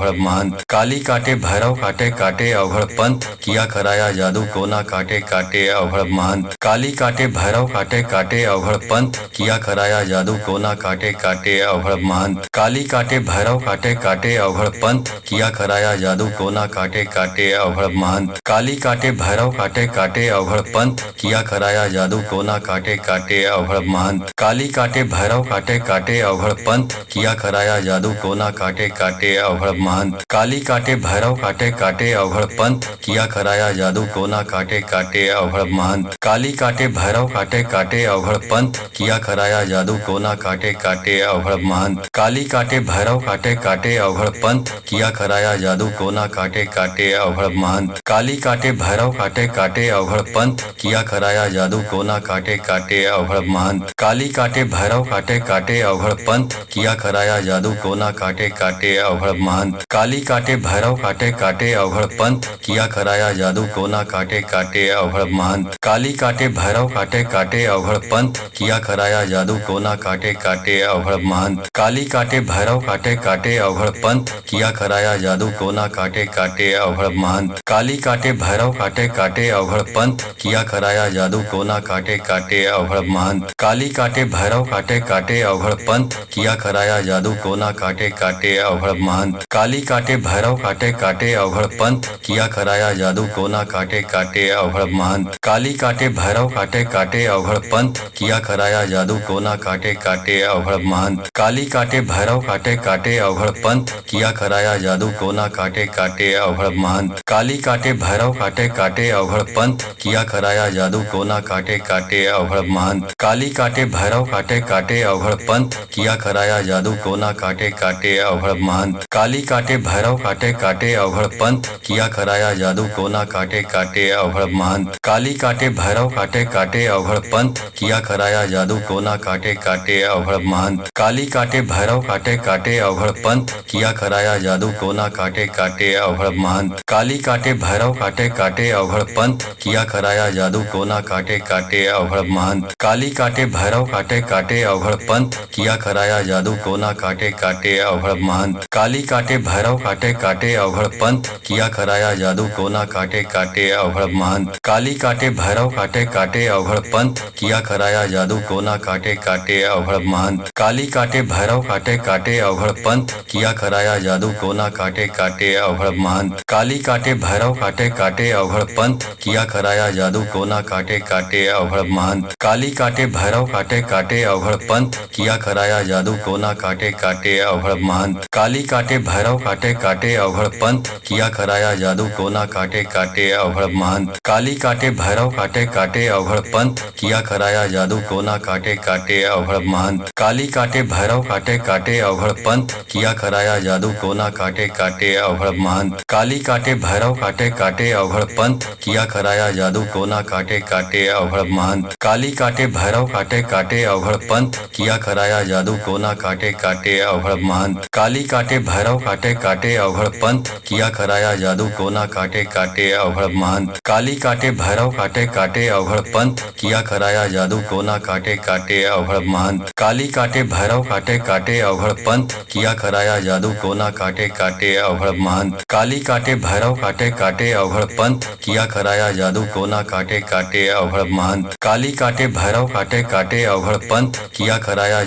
महंत। काली काटे भैरव काटे काटे अवघड़ पंथ, किया कराया जादू टोना काटे काटे अवघड़ महंत। काली काटे भैरव काटे काटे अवघड़ पंथ, किया कराया जादू टोना काटे काटे अवघड़ महंत। काली काटे भैरव काटे काटे अवघड़ पंथ, किया कराया जादू टोना काटे काटे अवघड़ महंत। काली काटे भैरव काटे काटे अवघड़ पंथ, किया कराया जादू टोना काटे काटे अवघड़ महंत। काली काटे भैरव काटे काटे अवघड़ पंथ, किया कराया जादू टोना काटे काटे अवघड़ महंत। काली काटे भैरव काटे काटे अवघड़ पंथ, किया कराया जादू टोना काटे काटे अवघड़ महंत। काली काटे भैरव काटे काटे अवघड़ पंथ, किया कराया जादू टोना काटे काटे अवघड़ महंत। काली काटे भैरव काटे काटे अवघड़ पंथ, किया कराया जादू टोना काटे काटे अवघड़ महंत। काली काटे भैरव काटे काटे अवघड़ पंथ, किया कराया जादू टोना काटे काटे अवघड़ महंत। काली काटे भैरव काटे काटे अवघड़ पंथ, किया कराया जादू टोना काटे काटे अवघड़ महंत। काली काटे भैरव काटे काटे अवघड़ पंथ, किया कराया जादू टोना काटे काटे अवघड़ महंत। काली काटे भैरव काटे काटे अवघड़ पंथ, किया कराया जादू टोना काटे काटे अवघड़ महंत। काली काटे काटे भैरव काटे काटे अवघड़ पंथ किया कराया जादू टोना काटे काटे अवघड़ महंत। काली काटे भैरव काटे काटे अवघड़ पंथ किया कराया जादू टोना काटे काटे अवघड़ महंत। काली काटे भैरव काटे काटे अवघड़ पंथ किया कराया जादू टोना काटे काटे अवघड़ महंत। काली काटे भैरव काटे काटे अवघड़ पंथ किया कराया जादू टोना काटे काटे अवघड़ महंत। काली काटे भैरव काटे काटे अवघड़ पंथ किया कराया जादू टोना काटे काटे अवघड़ महंत। काली काटे भैरव काटे काटे अवघड़ पंथ किया कराया जादू टोना काटे काटे अवघड़ महंत। काली काटे भैरव काटे काटे अवघड़ पंथ किया कराया जादू टोना काटे काटे अवघड़ महंत। काली काटे भैरव काटे काटे अवघड़ पंथ किया कराया जादू टोना काटे काटे अवघड़ महंत। काली काटे भैरव काटे काटे अवघड़ पंथ किया कराया जादू टोना काटे काटे अवघड़ महंत। काली काटे भैरव काटे काटे अवघड़ पंथ किया कराया जादू टोना काटे काटे अवघड़ महंत। काली काटे भैरव काटे काटे अवघड़ पंथ किया कराया जादू टोना काटे काटे अवघड़ महंत। काली काटे भैरव काटे काटे अवघड़ पंथ किया कराया जादू टोना काटे काटे अवघड़ महंत। काली काटे भैरव काटे काटे अवघड़ पंथ किया कराया जादू टोना काटे काटे अवघड़ महंत। काली काटे भैरव काटे काटे अवघड़ पंथ किया कराया जादू टोना काटे काटे अवघड़ महंत। काली काटे भैरव काटे काटे अवघड़ पंथ किया कराया जादू टोना काटे काटे अवघड़ महंत। काली काटे भैरव काटे काटे अवघड़ पंथ किया कराया जादू टोना काटे काटे अवघड़ महंत। काली काटे भैरव काटे काटे अवघड़ पंथ किया कराया जादू टोना काटे काटे अवघड़ महंत। काली काटे भैरव काटे काटे अवघड़ पंथ किया कराया जादू टोना काटे काटे अवघड़ महंत। काली काटे भैरव काटे काटे अवघड़ पंथ किया कराया जादू टोना काटे काटे अवघड़ महंत। काली काटे भैरव काटे काटे अवघड़ पंथ किया कराया जादू टोना काटे काटे अवघड़ महंत। काली काटे भैरव काटे काटे अवघड़ पंथ किया कराया जादू टोना काटे काटे अवघड़ महंत। काली काटे भैरव काटे काटे अवघड़ पंथ किया कराया जादू टोना काटे काटे अवघड़ महंत। काली काटे भैरव काटे काटे अवघड़ पंथ किया कराया जादू टोना काटे काटे अवघड़ महंत। काली काटे भैरव काटे काटे अवघड़ पंथ किया कराया जादू टोना काटे काटे अवघड़ महंत। काली काटे भैरव काटे काटे अवघड़ पंथ किया कराया जादू टोना काटे काटे अवघड़ महंत। काली काटे भैरव काटे काटे अवघड़ पंथ किया कराया जादू टोना काटे काटे अवघड़ महंत। काली काटे भैरव काटे काटे अवघड़ पंथ किया कराया जादू टोना काटे काटे अवघड़ महंत। काली काटे भैरव काटे काटे अवघड़ पंथ किया कराया जादू टोना काटे काटे अवघड़ महंत। काली काटे भैरव काटे काटे अवघड़ पंथ किया कराया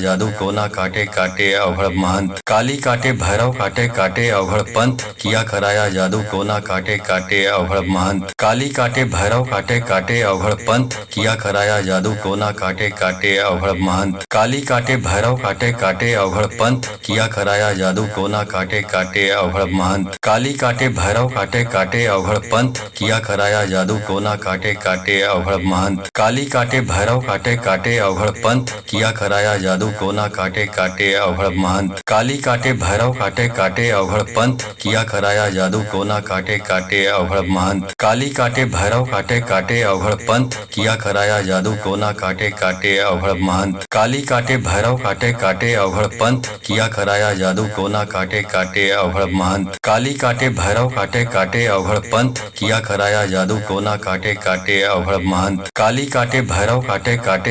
जादू टोना काटे काटे अवघड़ महंत। काली काटे भैरव काटे काटे अवघड़ पंथ किया कराया जादू टोना काटे काटे अवघड़ महंत। काली काटे भैरव काटे काटे अवघड़ पंथ किया कराया जादू टोना काटे काटे अवघड़ महंत। काली काटे भैरव काटे काटे अवघड़ पंथ किया कराया जादू टोना काटे काटे अवघड़ महंत। काली काटे भैरव काटे काटे अवघड़ पंथ किया कराया जादू टोना काटे काटे अवघड़ महंत। काली काटे भैरव काटे काटे अवघड़ पंथ किया कराया जादू टोना काटे काटे अवघड़ महंत। काली काटे भैरव काटे काटे अवघड़ पंथ किया कराया जादू टोना काटे काटे अवघड़ महंत। काली काटे भैरव काटे काटे अवघड़ पंथ किया कराया जादू टोना काटे काटे अवघड़ महंत। काली काटे भैरव काटे काटे अवघड़ पंथ किया कराया जादू टोना काटे काटे अवघड़ महंत। काली काटे भैरव काटे काटे अवघड़ पंथ किया कराया जादू टोना काटे काटे अवघड़ महंत। काली काटे भैरव काटे काटे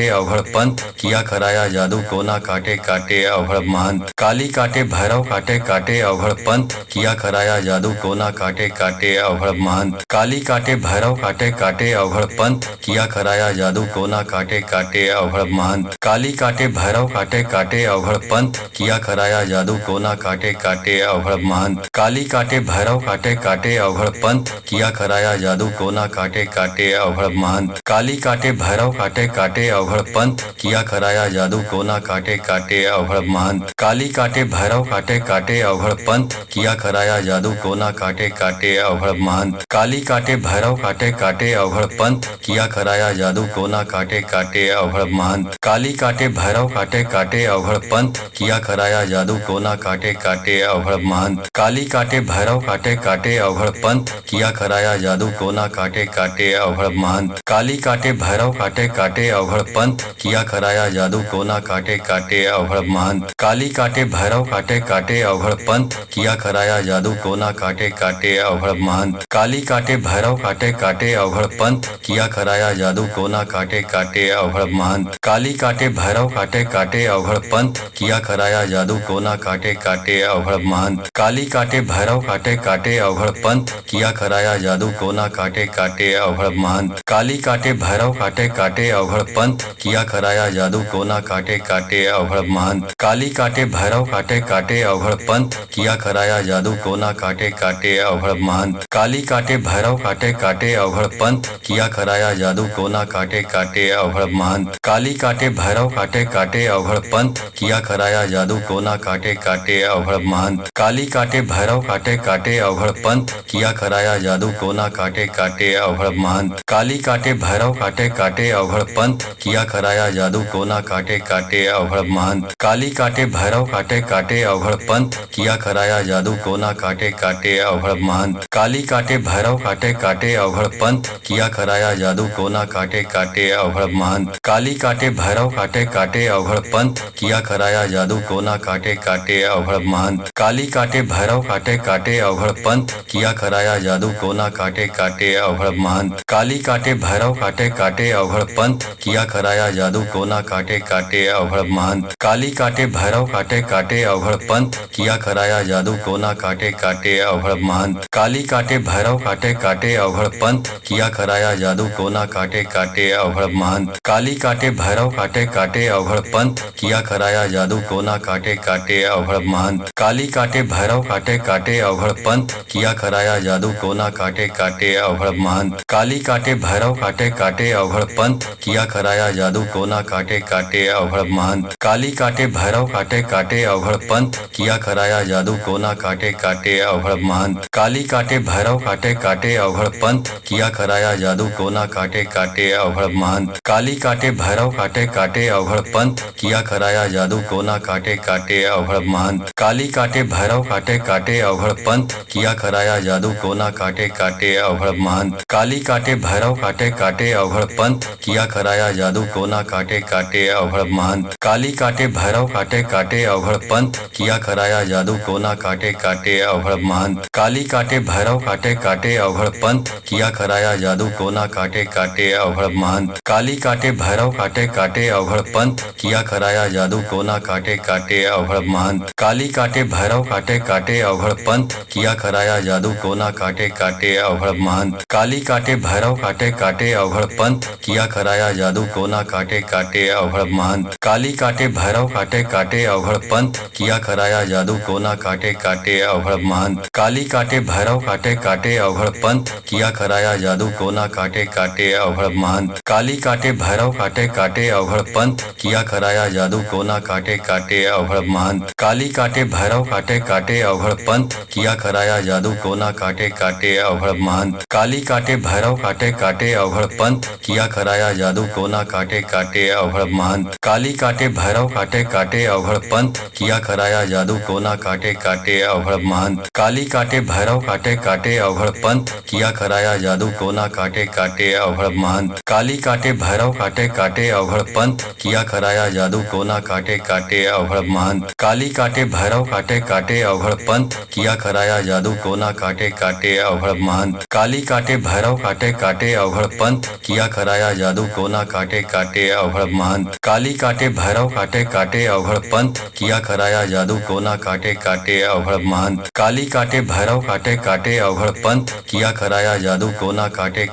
अवघड़ पंथ किया कराया जादू टोना काटे काटे अवघड़ महंत। काली काटे भैरव काटे काटे अवघड़ पंथ किया कराया जादू टोना काटे काटे अवघड़ महंत। काली काटे भैरव काटे काटे अवघड़ पंथ किया कराया जादू टोना काटे काटे अवघड़ महंत। काली काटे भैरव काटे काटे अवघड़ पंथ किया कराया जादू टोना काटे काटे अवघड़ महंत। काली काटे भैरव काटे काटे अवघड़ पंथ किया कराया जादू टोना काटे काटे अवघड़ महंत। काली काटे भैरव काटे काटे अवघड़ पंथ किया कराया जादू टोना काटे काटे अवघड़ महंत। काली काटे भैरव काटे काटे अवघड़ पंथ किया कराया जादू टोना काटे काटे अवघड़ महंत। काली काटे भैरव काटे काटे अवघड़ पंथ किया कराया जादू टोना काटे काटे अवघड़ महंत। काली काटे भैरव काटे काटे अवघड़ पंथ किया कराया जादू टोना काटे काटे अवघड़ महंत। काली काटे भैरव काटे काटे अवघड़ पंथ किया कराया जादू टोना काटे काटे अवघड़ महंत। काली काटे भैरव काटे काटे अवघड़ पंथ किया कराया जादू टोना काटे काटे अवघड़ महंत। काली काटे भैरव काटे काटे अवघड़ पंथ किया कराया जादू टोना काटे काटे अवघड़ महंत। काली काटे भैरव काटे काटे अवघड़ पंथ किया कराया जादू टोना काटे काटे अवघड़ महंत। काली काटे भैरव काटे काटे अवघड़ पंथ, किया कराया जादू टोना काटे काटे अवघड़ महंत। काली काटे भैरव काटे काटे अवघड़ पंथ, किया कराया जादू टोना काटे काटे अवघड़ महंत। काली काटे भैरव काटे काटे अवघड़ पंथ, किया कराया जादू टोना काटे काटे अवघड़ महंत। काली काटे भैरव काटे काटे अवघड़ पंथ, किया कराया जादू टोना काटे काटे अवघड़ महंत। काली काटे भैरव काटे काटे अवघड़ पंथ, किया कराया जादू टोना काटे काटे अवघड़ महंत। काली काटे भैरव काटे काटे अवघड़ पंथ, किया कराया जादू टोना काटे काटे अवघड़ महंत। काली काटे भैरव काटे काटे अवघड़ पंथ, किया कराया जादू टोना काटे काटे अवघड़ महंत। काली काटे भैरव काटे काटे अवघड़ पंथ, किया कराया जादू टोना काटे काटे अवघड़ महंत। काली काटे भैरव काटे काटे अवघड़ पंथ, किया कराया जादू टोना काटे काटे अवघड़ महंत। काली काटे भैरव काटे काटे अवघड़ पंथ, किया कराया जादू टोना काटे काटे अवघड़ महंत। काली काटे भैरव काटे काटे अवघड़ पंथ, किया कराया जादू टोना काटे काटे अवघड़ महंत। काली काटे भैरव काटे काटे अवघड़ पंथ, किया कराया जादू टोना काटे काटे अवघड़ महंत। काली काटे भैरव काटे काटे अवघड़ पंथ, किया कराया जादू टोना काटे काटे अवघड़ महंत। काली काटे भैरव काटे काटे अवघड़ पंथ, किया कराया जादू टोना काटे काटे अवघड़ महंत। काली काटे भैरव काटे काटे अवघड़ पंथ, किया कराया जादू टोना काटे काटे अवघड़ महंत। काली काटे भैरव काटे काटे अवघड़ पंथ, किया कराया जादू टोना काटे काटे अवघड़ महंत। काली काटे भैरव काटे काटे अवघड़ पंथ, किया कराया जादू टोना काटे काटे अवघड़ महंत। काली काटे भैरव काटे काटे अवघड़ पंथ, किया कराया जादू टोना काटे काटे अवघड़ महंत। काली काटे भैरव काटे काटे अवघड़ पंथ, किया कराया जादू टोना काटे काटे अवघड़ महंत। काली काटे भैरव काटे काटे अवघड़ पंथ, किया कराया जादू टोना काटे काटे अवघड़ महंत। काली काटे भैरव काटे काटे अवघड़ पंथ, किया कराया जादू टोना काटे काटे अवघड़ महंत। काली काटे भैरव काटे काटे अवघड़ पंथ, किया कराया जादू टोना काटे काटे अवघड़ महंत। काली काटे भैरव काटे काटे अवघड़ पंथ, किया कराया जादू टोना काटे काटे अवघड़ महंत। काली काटे भैरव काटे काटे अवघड़ पंथ, किया कराया जादू टोना काटे काटे अवघड़ महंत। काली काटे भैरव काटे काटे अवघड़ पंथ, किया कराया जादू टोना काटे काटे अवघड़ महंत। काली काटे भैरव काटे काटे अवघड़ पंथ, किया कराया जादू टोना काटे काटे अवघड़ महंत। काली काटे भैरव काटे काटे अवघड़ पंथ, किया कराया जादू टोना काटे काटे अवघड़ महंत। काली काटे भैरव काटे काटे अवघड़ पंथ, किया कराया जादू टोना काटे काटे अवघड़ महंत। काली काटे भैरव काटे काटे अवघड़ पंथ, किया कराया जादू टोना काटे काटे अवघड़ महंत। काली काटे भैरव काटे काटे अवघड़ पंथ, किया कराया जादू टोना काटे काटे अवघड़ महंत। काली काटे भैरव काटे काटे अवघड़ पंथ, किया कराया जादू टोना काटे काटे अवघड़ महंत। काली काटे भैरव काटे काटे अवघड़ पंथ, किया कराया जादू टोना काटे काटे अवघड़ महंत। काली काटे भैरव काटे काटे अवघड़ पंथ, किया कराया जादू टोना काटे काटे अवघड़ महंत। काली काटे भैरव काटे काटे अवघड़ पंथ, किया कराया जादू टोना काटे काटे अवघड़ महंत। काली काटे भैरव काटे काटे अवघड़ पंथ, किया कराया जादू टोना काटे काटे अवघड़ महंत। काली काटे भैरव काटे काटे अवघड़ पंथ, किया कराया जादू टोना काटे काटे अवघड़ महंत। काली काटे भैरव काटे काटे अवघड़ पंथ, किया कराया जादू टोना काटे काटे अवघड़ महंत। काली काटे भैरव काटे काटे अवघड़ पंथ, किया कराया जादू टोना काटे काटे अवघड़ महंत। काली काटे भैरव काटे काटे अवघड़ पंथ, किया कराया जादू टोना काटे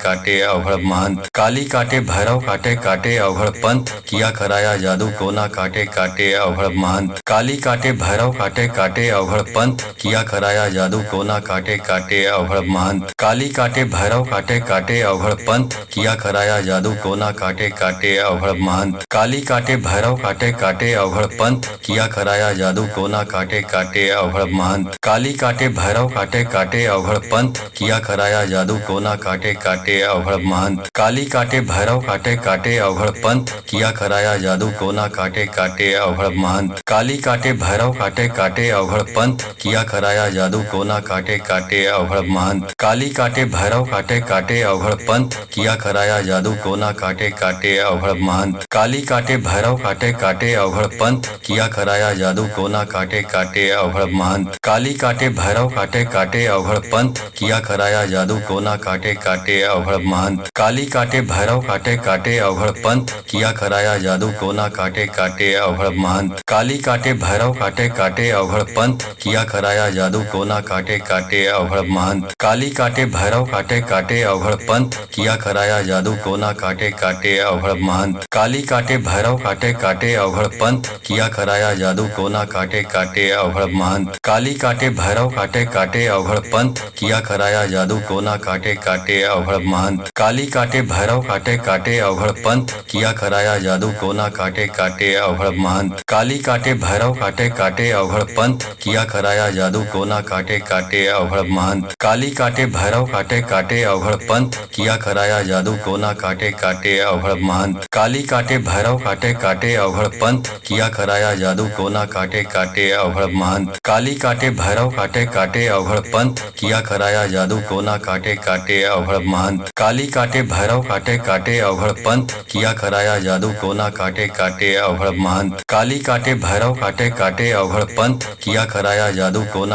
काटे अवघड़ महंत। काली काटे भैरव काटे काटे अवघड़ पंथ, किया कराया जादू टोना काटे काटे अवघड़ महंत। काली काटे भैरव काटे काटे अवघड़ पंथ, किया कराया जादू टोना काटे काटे अवघड़ महंत। काली काटे भैरव काटे काटे अवघड़ पंथ, किया कराया जादू टोना काटे काटे अवघड़ महंत। काली काटे भैरव काटे काटे अवघड़ पंथ, किया कराया जादू टोना काटे काटे अवघड़ महंत। काली काटे भैरव काटे काटे अवघड़ पंथ, किया कराया जादू टोना काटे काटे अवघड़ महंत। काली काटे भैरव काटे काटे अवघड़ पंथ, किया कराया जादू टोना काटे काटे अवघड़ महंत। काली काटे भैरव काटे काटे अवघड़ पंथ, किया कराया जादू टोना काटे काटे अवघड़ महंत। काली काटे भैरव काटे काटे अवघड़ पंथ, किया कराया जादू टोना काटे काटे अवघड़ महंत। काली काटे भैरव काटे काटे अवघड़ पंथ, किया कराया जादू टोना काटे काटे अवघड़ महंत। काली काटे भैरव काटे काटे अवघड़ पंथ, किया कराया जादू टोना काटे काटे अवघड़ महंत। काली काटे भैरव काटे काटे अवघड़ पंथ, किया कराया जादू टोना काटे काटे अवघड़ महंत। काली काली काटे भैरव काटे काटे अवघड़ पंथ किया कराया जादू टोना काटे काटे अवघड़ महंत काली काटे भैरव काटे काटे अवघड़ पंथ किया कराया जादू टोना काटे काटे अवघड़ महंत काली काटे भैरव काटे काटे अवघड़ पंथ किया कराया जादू टोना काटे काटे अवघड़ महंत काली काटे भैरव काटे काटे अवघड़ पंथ किया कराया जादू टोना काटे काटे अवघड़ महंत काली काटे भैरव काटे काटे अवघड़ पंथ किया कराया जादू टोना काटे काटे अवघड़ महंत काली काटे भैरव काटे काटे अवघड़ पंथ किया कराया जादू टोना काटे काटे अवघड़ महंत काली काटे भैरव काटे काटे अवघड़ पंथ किया कराया जादू टोना काटे काटे अवघड़ महंत काली काटे भैरव काटे काटे अवघड़ पंथ किया कराया जादू टोना काटे काटे अवघड़ महंत काली काटे भैरव काटे काटे अवघड़ पंथ किया कराया जादू टोना काटे काटे अवघड़ महंत काली काटे भैरव काटे काटे अवघड़ पंथ किया कराया जादू टोना काटे काटे अवघड़ महंत काली काटे भैरव काटे काटे अवघड़ पंथ किया कराया जादू टोना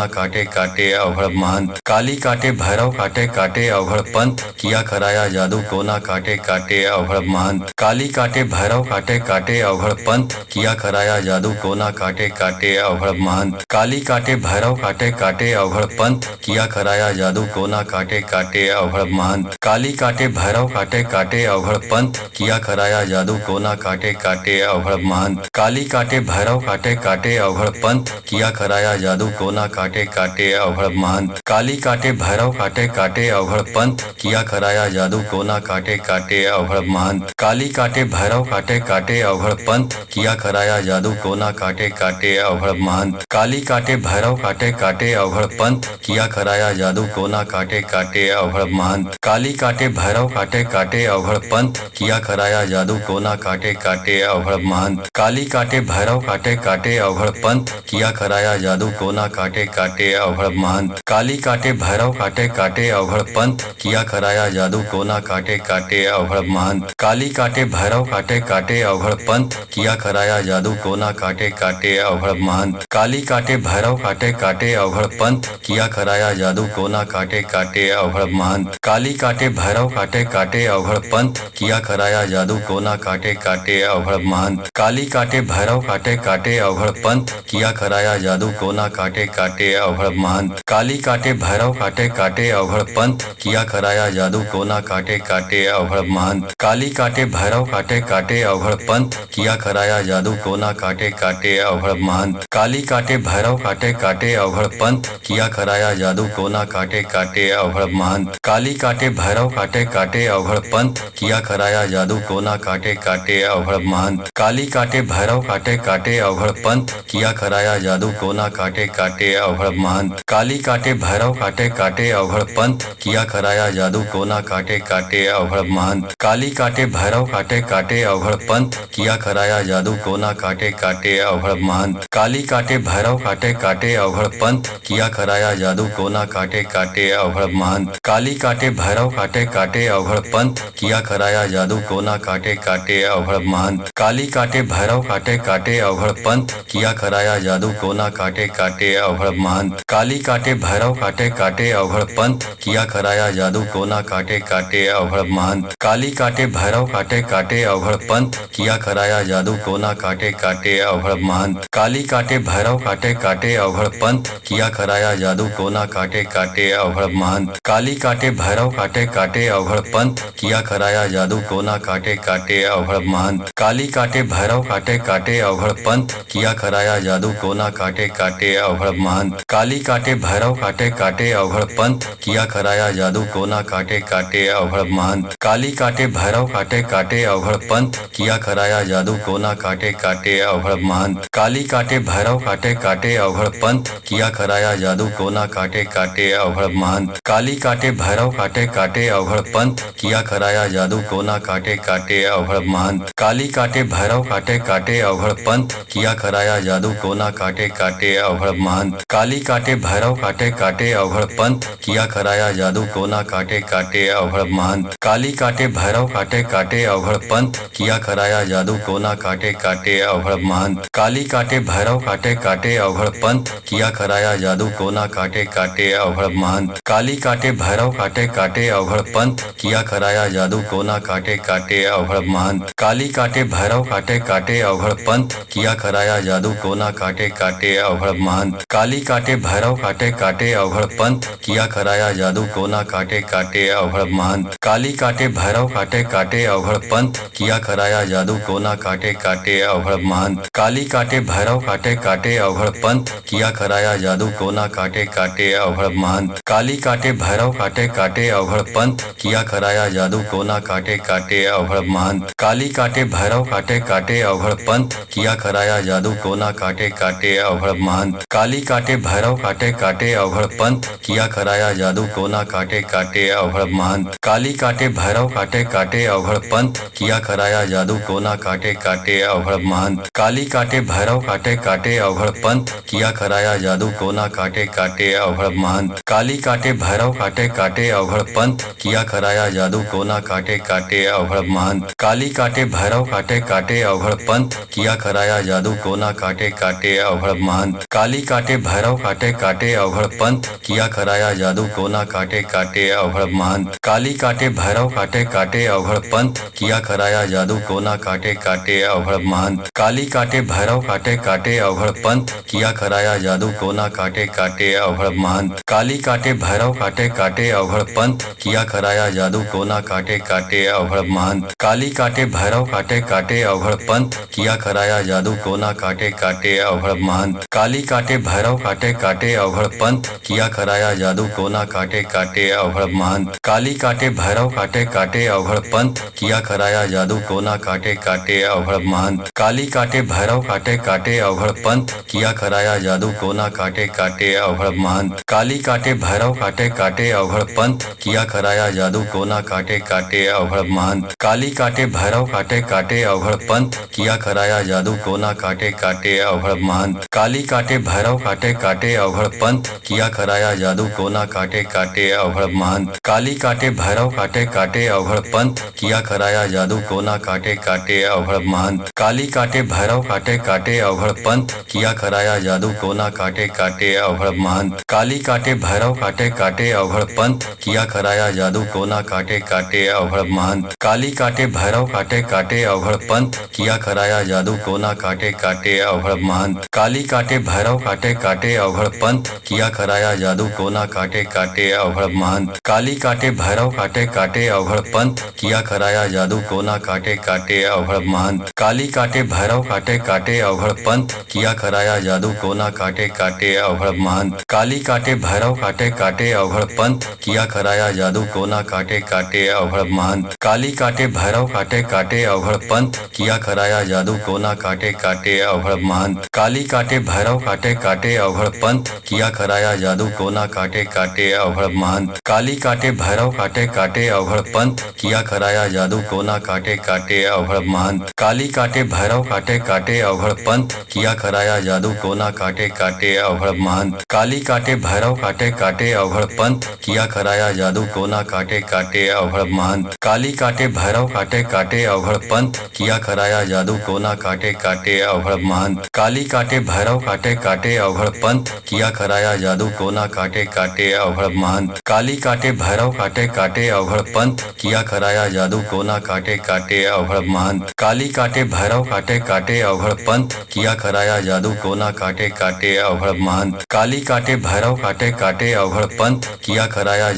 काटे काटे अवघड़ महंत काली काटे भैरव काटे काटे अवघड़ पंथ किया कराया जादू टोना काटे काटे अवघड़ महंत काली काटे भैरव काटे काटे अवघड़ पंथ किया कराया जादू टोना काटे काटे अवघड़ महंत काली काटे भैरव काटे काटे अवघड़ पंथ किया कराया जादू टोना काटे काटे अवघड़ महंत काली काटे भैरव काटे काटे अवघड़ पंथ किया कराया जादू टोना काटे काटे अवघड़ महंत काली काटे भैरव काटे काटे अवघड़ पंथ किया कराया जादू टोना काटे काटे अवघड़ महंत काली काटे भैरव काटे काटे अवघड़ पंथ किया कराया जादू टोना काटे काटे अवघड़ महंत काली काटे भैरव काटे काटे अवघड़ पंथ किया कराया जादू टोना काटे काटे अवघड़ महंत काली काटे भैरव काटे काटे अवघड़ पंथ किया कराया जादू टोना काटे काटे अवघड़ महंत काली काटे भैरव काटे काटे अवघड़ पंथ किया कराया जादू टोना काटे काटे अवघड़ महंत काली काटे भैरव काटे काटे अवघड़ पंथ किया कराया जादू टोना काटे काटे अवघड़ महंत काली काटे भैरव काटे काटे अवघड़ पंथ किया कराया जादू टोना काटे काटे अवघड़ महंत काली काटे भैरव काटे काटे अवघड़ पंथ किया कराया जादू टोना काटे काटे अवघड़ महंत काली काटे भैरव काटे काटे अवघड़ पंथ किया कराया जादू टोना काटे काटे अवघड़ महंत काली काटे भैरव काटे काटे अवघड़ पंथ किया कराया जादू टोना काटे काटे अवघड़ महंत काली काटे भैरव काटे काटे अवघड़ पंथ किया कराया जादू टोना काटे काटे अवघड़ महंत काली काटे भैरव काटे काटे अवघड़ पंथ किया कराया जादू टोना काटे काटे अवघड़ महंत काली काटे भैरव काटे काटे अवघड़ पंथ किया कराया जादू टोना काटे काटे अवघड़ महंत काली काटे भैरव काटे काटे अवघड़ पंथ किया कराया जादू टोना काटे काटे अवघड़ महंत काली काटे भैरव काटे काटे अवघड़ पंथ किया कराया जादू टोना काटे काटे अवघड़ महंत काली काटे भैरव काटे काटे अवघड़ पंथ किया कराया जादू टोना काटे काटे अवघड़ महंत काली काटे भैरव काटे काटे अवघड़ पंथ किया कराया जादू टोना काटे काटे अवघड़ महंत काली काटे भैरव काटे काटे अवघड़ पंथ किया कराया जादू टोना काटे काटे अवघड़ महंत काली काटे भैरव काटे काटे अवघड़ पंथ किया कराया जादू टोना काटे काटे अवघड़ महंत काली काटे भैरव काटे काटे अवघड़ पंथ किया कराया जादू टोना काटे काटे अवघड़ महंत काली काटे भैरव काटे काटे अवघड़ पंथ किया कराया जादू टोना काटे काटे अवघड़ महंत काली काटे भैरव काटे काटे अवघड़ पंथ किया कराया जादू टोना काटे काटे अवघड़ महंत काली काटे भैरव काटे काटे अवघड़ पंथ किया कराया जादू टोना काटे काटे अवघड़ महंत काली काटे भैरव काटे काटे अवघड़ पंथ किया कराया जादू टोना काटे काटे अवघड़ महंत काली काटे भैरव काटे काटे अवघड़ पंथ किया कराया जादू टोना काटे काटे अवघड़ महंत काली काटे भैरव काटे काटे अवघड़ पंथ किया कराया जादू टोना काटे काटे अवघड़ महंत काली काटे भैरव काटे काटे अवघड़ पंथ किया कराया जादू टोना काटे काटे अवघड़ महंत काली काटे भैरव काटे काटे अवघड़ पंथ किया कराया जादू टोना काटे काटे अवघड़ महंत काली काटे भैरव काटे काटे अवघड़ पंथ किया कराया जादू टोना काटे काटे अवघड़ महंत काली काटे भैरव काटे काटे अवघड़ पंथ किया कराया जादू टोना काटे काटे अवघड़ महंत काली काटे भैरव काटे काटे अवघड़ पंथ किया कराया जादू टोना काटे काटे अवघड़ महंत काली काटे भैरव काटे काटे अवघड़ पंथ किया कराया जादू टोना काटे काटे अवघड़ महंत काली काटे भैरव काटे काटे अवघड़ पंथ किया कराया जादू टोना काटे काटे अवघड़ महंत काली काटे भैरव काटे काटे अवघड़ पंथ किया कराया जादू टोना काटे काटे अवघड़ महंत काली काटे भैरव काटे काटे अवघड़ पंथ किया कराया जादू टोना काटे काटे अवघड़ महंत काली काटे भैरव काटे काटे अवघड़ पंथ किया कराया जादू टोना काटे काटे अवघड़ महंत। काली काटे भैरव काटे काटे अवघड़ पंथ, किया कराया जादू टोना काटे काटे अवघड़ महंत। काली काटे भैरव काटे काटे अवघड़ पंथ, किया कराया जादू टोना काटे काटे अवघड़ महंत। काली काटे भैरव काटे काटे अवघड़ पंथ, किया कराया जादू टोना काटे काटे अवघड़ महंत। काली काटे भैरव काटे काटे अवघड़ पंथ, किया कराया जादू टोना काटे काटे अवघड़ महंत। काली काटे भैरव काटे काटे अवघड़ पंथ, किया कराया जादू टोना काटे काटे अवघड़ महंत। काली काटे भैरव काटे काटे अवघड़ पंथ, किया कराया जादू टोना काटे काटे अवघड़ महंत। काली काटे भैरव काटे काटे अवघड़ पंथ, किया कराया जादू टोना काटे काटे अवघड़ महंत। काली काटे भैरव काटे काटे अवघड़ पंथ, किया कराया जादू टोना काटे काटे अवघड़ महंत। काली काटे भैरव काटे काटे अवघड़ पंथ, किया कराया जादू टोना काटे काटे अवघड़ महंत। काली काटे भैरव काटे काटे अवघड़ पंथ, किया कराया जादू टोना काटे काटे अवघड़ महंत। काली काटे भैरव काटे काटे अवघड़ पंथ, किया कराया जादू टोना काटे काटे अवघड़ महंत। काली काटे भैरव काटे काटे अवघड़ पंथ, किया कराया जादू टोना काटे काटे अवघड़ महंत। काली काटे भैरव काटे काटे अवघड़ पंथ, किया कराया जादू टोना काटे काटे अवघड़ महंत। काली काटे भैरव काटे काटे अवघड़ पंथ, किया कराया जादू टोना काटे काटे अवघड़ महंत। काली काटे भैरव काटे काटे अवघड़ पंथ, किया कराया जादू टोना काटे काटे अवघड़ महंत। काली काटे भैरव काटे काटे अवघड़ पंथ, किया कराया जादू टोना काटे काटे अवघड़ महंत। काली काटे भैरव काटे काटे अवघड़ पंथ, किया कराया जादू टोना काटे काटे अवघड़ महंत। काली काटे भैरव काटे काटे अवघड़ पंथ, किया कराया जादू टोना काटे काटे अवघड़ महंत। काली काटे भैरव काटे काटे अवघड़ पंथ, किया कराया जादू टोना काटे काटे अवघड़ महंत। काली काटे भैरव काटे काटे अवघड़ पंथ, किया कराया जादू टोना काटे काटे अवघड़ महंत। काली काटे भैरव काटे काटे अवघड़ पंथ, किया कराया जादू टोना काटे काटे अवघड़ महंत। काली काटे भैरव काटे काटे अवघड़ पंथ, किया कराया जादू टोना काटे काटे अवघड़ महंत। काली काटे भैरव काटे काटे अवघड़ पंथ, किया कराया जादू टोना काटे काटे अवघड़ महंत। काली काटे भैरव काटे काटे अवघड़ पंथ, किया कराया जादू टोना काटे काटे अवघड़ महंत। काली काटे भैरव काटे काटे अवघड़ पंथ, किया कराया जादू टोना काटे काटे अवघड़ महंत। काली काटे भैरव काटे काटे अवघड़ पंथ, किया कराया जादू टोना काटे काटे अवघड़ महंत। काली काटे भैरव काटे काटे अवघड़ पंथ, किया कराया जादू टोना काटे काटे अवघड़ महंत। काली काटे भैरव काटे काटे अवघड़ पंथ, किया कराया जादू टोना काटे काटे अवघड़ महंत। काली काटे भैरव काटे काटे अवघड़ पंथ, किया कराया जादू टोना काटे काटे अवघड़ महंत। काली काटे भैरव काटे काटे अवघड़ पंथ, किया कराया जादू टोना काटे काटे अवघड़ महंत। काली काटे भैरव काटे काटे अवघड़ पंथ, किया कराया जादू टोना काटे काटे अवघड़ महंत। काली काटे भैरव काटे काटे अवघड़ पंथ, किया कराया जादू टोना काटे काटे अवघड़ महंत। काली काटे भैरव काटे काटे अवघड़ पंथ, किया कराया जादू टोना काटे काटे अवघड़ महंत। काली काटे भैरव काटे काटे अवघड़ पंथ, किया कराया जादू टोना काटे काटे अवघड़ महंत। काली काटे भैरव काटे काटे अवघड़ पंथ, किया कराया जादू टोना काटे काटे अवघड़ महंत। काली काटे भैरव काटे काटे अवघड़ पंथ, किया कराया जादू टोना काटे काटे अवघड़ महंत। काली काटे भैरव काटे काटे अवघड़ पंथ, किया कराया जादू टोना काटे काटे अवघड़ महंत। काली काटे भैरव काटे काटे अवघड़ पंथ, किया कराया जादू टोना काटे काटे अवघड़ महंत। काली काटे भैरव काटे काटे अवघड़ पंथ, किया कराया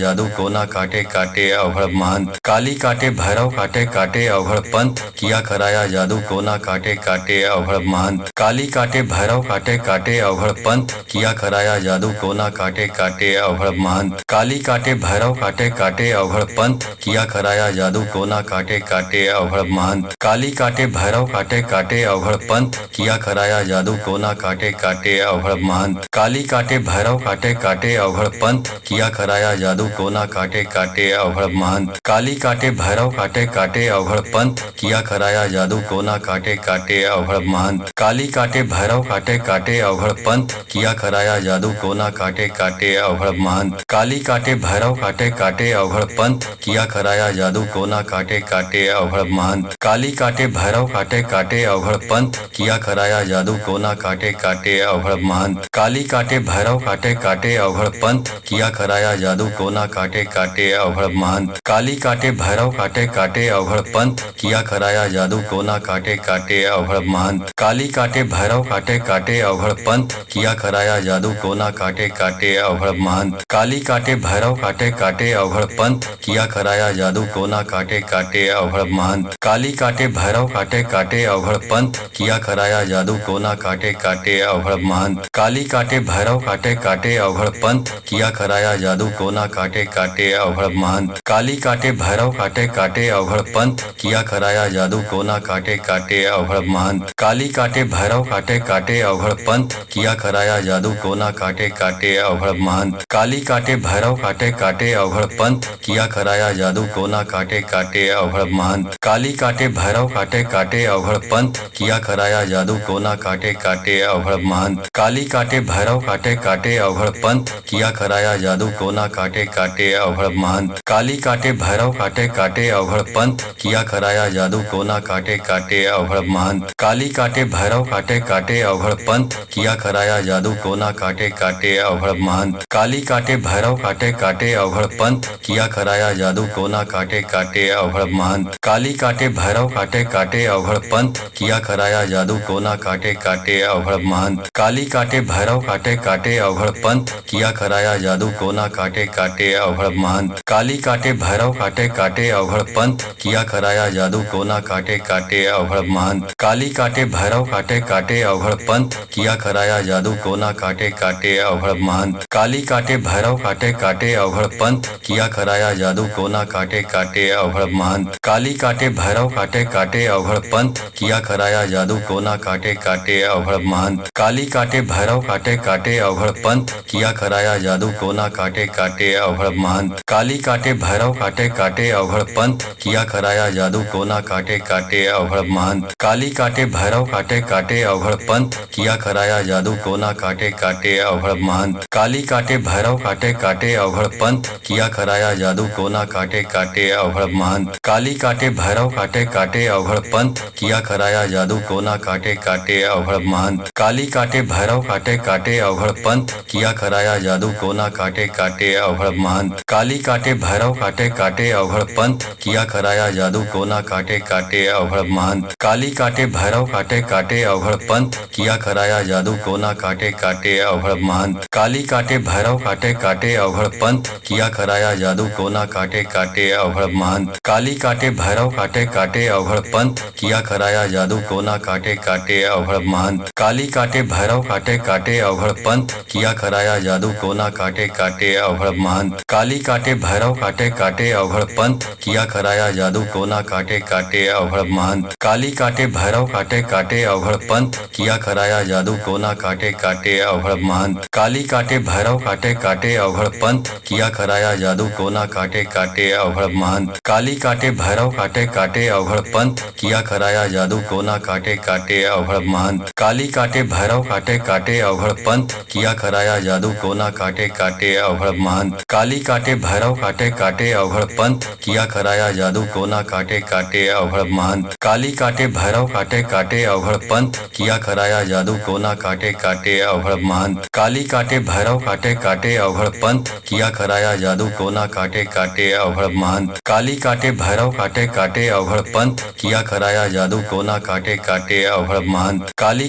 जादू टोना काटे काटे अवघड़ महंत। काली काटे भैरव काटे काटे अवघड़ पंथ, किया कराया जादू टोना काटे काटे अवघड़ महंत। काली काटे भैरव काटे काटे अवघड़ पंथ, किया कराया जादू टोना काटे काटे अवघड़ महंत। काली काटे भैरव काटे काटे अवघड़ पंथ, किया कराया जादू टोना काटे काटे अवघड़ महंत। काली काटे भैरव काटे काटे अवघड़ पंथ, किया कराया जादू टोना काटे काटे अवघड़ महंत। काली काटे भैरव काटे काटे अवघड़ पंथ, किया कराया जादू टोना काटे काटे अवघड़ महंत। काली काटे भैरव काटे काटे अवघड़ पंथ, किया कराया जादू टोना काटे काटे अवघड़ महंत। काली काटे भैरव काटे काटे अवघड़ पंथ, किया कराया जादू टोना काटे काटे अवघड़ महंत। काली काटे भैरव काटे काटे अवघड़ पंथ, किया कराया जादू टोना काटे काटे अवघड़ महंत। काली काटे भैरव काटे काटे अवघड़ पंथ, किया कराया जादू टोना काटे काटे अवघड़ महंत। काली काटे भैरव काटे काटे अवघड़ पंथ, किया कराया जादू टोना काटे काटे अवघड़ महंत। काली काटे भैरव काटे काटे अवघड़ पंथ, किया कराया जादू टोना काटे काटे अवघड़ महंत। काली काटे भैरव काटे काटे अवघड़ पंथ किया कराया जादू टोना काटे काटे अवघड़ महंत। काली काटे भैरव काटे काटे अवघड़ पंथ किया कराया जादू टोना काटे काटे अवघड़ महंत। काली काटे भैरव काटे काटे अवघड़ पंथ किया कराया जादू टोना काटे काटे अवघड़ महंत। काली काटे भैरव काटे काटे अवघड़ पंथ किया कराया जादू टोना काटे काटे अवघड़ महंत। काली काटे भैरव काटे काटे अवघड़ पंथ किया कराया जादू टोना काटे काटे अवघड़ महंत। काली काटे भैरव काटे काटे अवघड़ पंथ किया कराया जादू टोना काटे काटे अवघड़ महंत। काली काटे भैरव काटे काटे अवघड़ पंथ किया कराया जादू टोना काटे काटे अवघड़ महंत। काली काटे भैरव काटे काटे अवघड़ पंथ किया कराया जादू टोना काटे काटे अवघड़ महंत। काली काटे भैरव काटे काटे अवघड़ पंथ किया कराया जादू टोना काटे काटे अवघड़ महंत। काली काटे भैरव काटे काटे अवघड़ पंथ किया कराया जादू टोना काटे काटे अवघड़ महंत। काली काटे भैरव काटे काटे अवघड़ पंथ किया कराया जादू टोना काटे काटे अवघड़ महंत। काली काटे भैरव काटे काटे अवघड़ पंथ किया कराया जादू टोना काटे काटे अवघड़ महंत। काली काटे भैरव काटे काटे अवघड़ पंथ किया कराया जादू टोना काटे काटे अवघड़ महंत। काली काटे भैरव काटे काटे अवघड़ पंथ किया कराया जादू टोना काटे काटे अवघड़ महंत। काली काटे भैरव काटे काटे अवघड़ पंथ किया कराया जादू टोना काटे काटे अवघड़ महंत। काली काटे भैरव काटे काटे अवघड़ पंथ किया कराया जादू टोना काटे काटे अवघड़ महंत। काली काटे भैरव काटे काटे अवघड़ पंथ किया कराया जादू टोना काटे काटे अवघड़ महंत। काली काटे भैरव काटे काटे अवघड़ पंथ किया कराया जादू टोना काटे काटे अवघड़ महंत। काली काटे भैरव काटे काटे अवघड़ पंथ किया कराया जादू टोना काटे काटे अवघड़ महंत। काली काटे भैरव काटे काटे अवघड़ पंथ किया कराया जादू टोना काटे काटे अवघड़ महंत। काली काटे भैरव काटे काटे अवघड़ पंथ किया कराया जादू टोना काटे काटे अवघड़ महंत। काली काटे भैरव काटे काटे अवघड़ पंथ किया कराया जादू टोना काटे काटे अवघड़ महंत। काली काटे भैरव काटे काटे अवघड़ पंथ किया कराया जादू टोना काटे काटे अवघड़ महंत। काली काटे भैरव काटे काटे अवघड़ पंथ किया कराया जादू टोना काटे काटे अवघड़ महंत। काली काटे भैरव काटे काटे अवघड़ पंथ किया कराया जादू टोना काटे काटे अवघड़ महंत। काली काटे भैरव काटे काटे अवघड़ पंथ किया कराया जादू टोना काटे काटे अवघड़ महंत। काली काटे भैरव काटे काटे अवघड़ पंथ किया कराया जादू टोना काटे काटे अवघड़ महंत। काली काटे भैरव काटे काटे अवघड़ पंथ किया कराया जादू टोना काटे काटे अवघड़ महंत। काली काटे भैरव काटे काटे अवघड़ पंथ किया कराया जादू टोना काटे काटे अवघड़ महंत। काली काटे भैरव काटे काटे अवघड़ पंथ किया कराया जादू टोना काटे काटे अवघड़ महंत। काली काटे भैरव काटे काटे अवघड़ पंथ किया कराया जादू टोना काटे काटे अवघड़ महंत। काली काटे भैरव काटे काटे अवघड़ पंथ किया कराया जादू टोना काटे काटे अवघड़ महंत। काली काटे भैरव काटे काटे अवघड़ पंथ किया कराया जादू टोना काटे काटे अवघड़ महंत। काली काटे भैरव काटे काटे अवघड़ पंथ किया कराया जादू टोना काटे काटे अवघड़ महंत। काली काटे भैरव काटे काटे अवघड़ पंथ किया कराया जादू टोना काटे काटे अवघड़ महंत। काली काटे भैरव काटे काटे अवघड़ पंथ किया कराया जादू टोना काटे काटे अवघड़ महंत। काली काटे भैरव काटे काटे अवघड़ पंथ किया कराया जादू टोना काटे काटे अवघड़ महंत। काली काटे भैरव काटे काटे अवघड़ पंथ किया कराया जादू टोना काटे काटे अवघड़ महंत। काली काटे भैरव काटे काटे अवघड़ पंथ किया कराया जादू टोना काटे काटे अवघड़ महंत। काली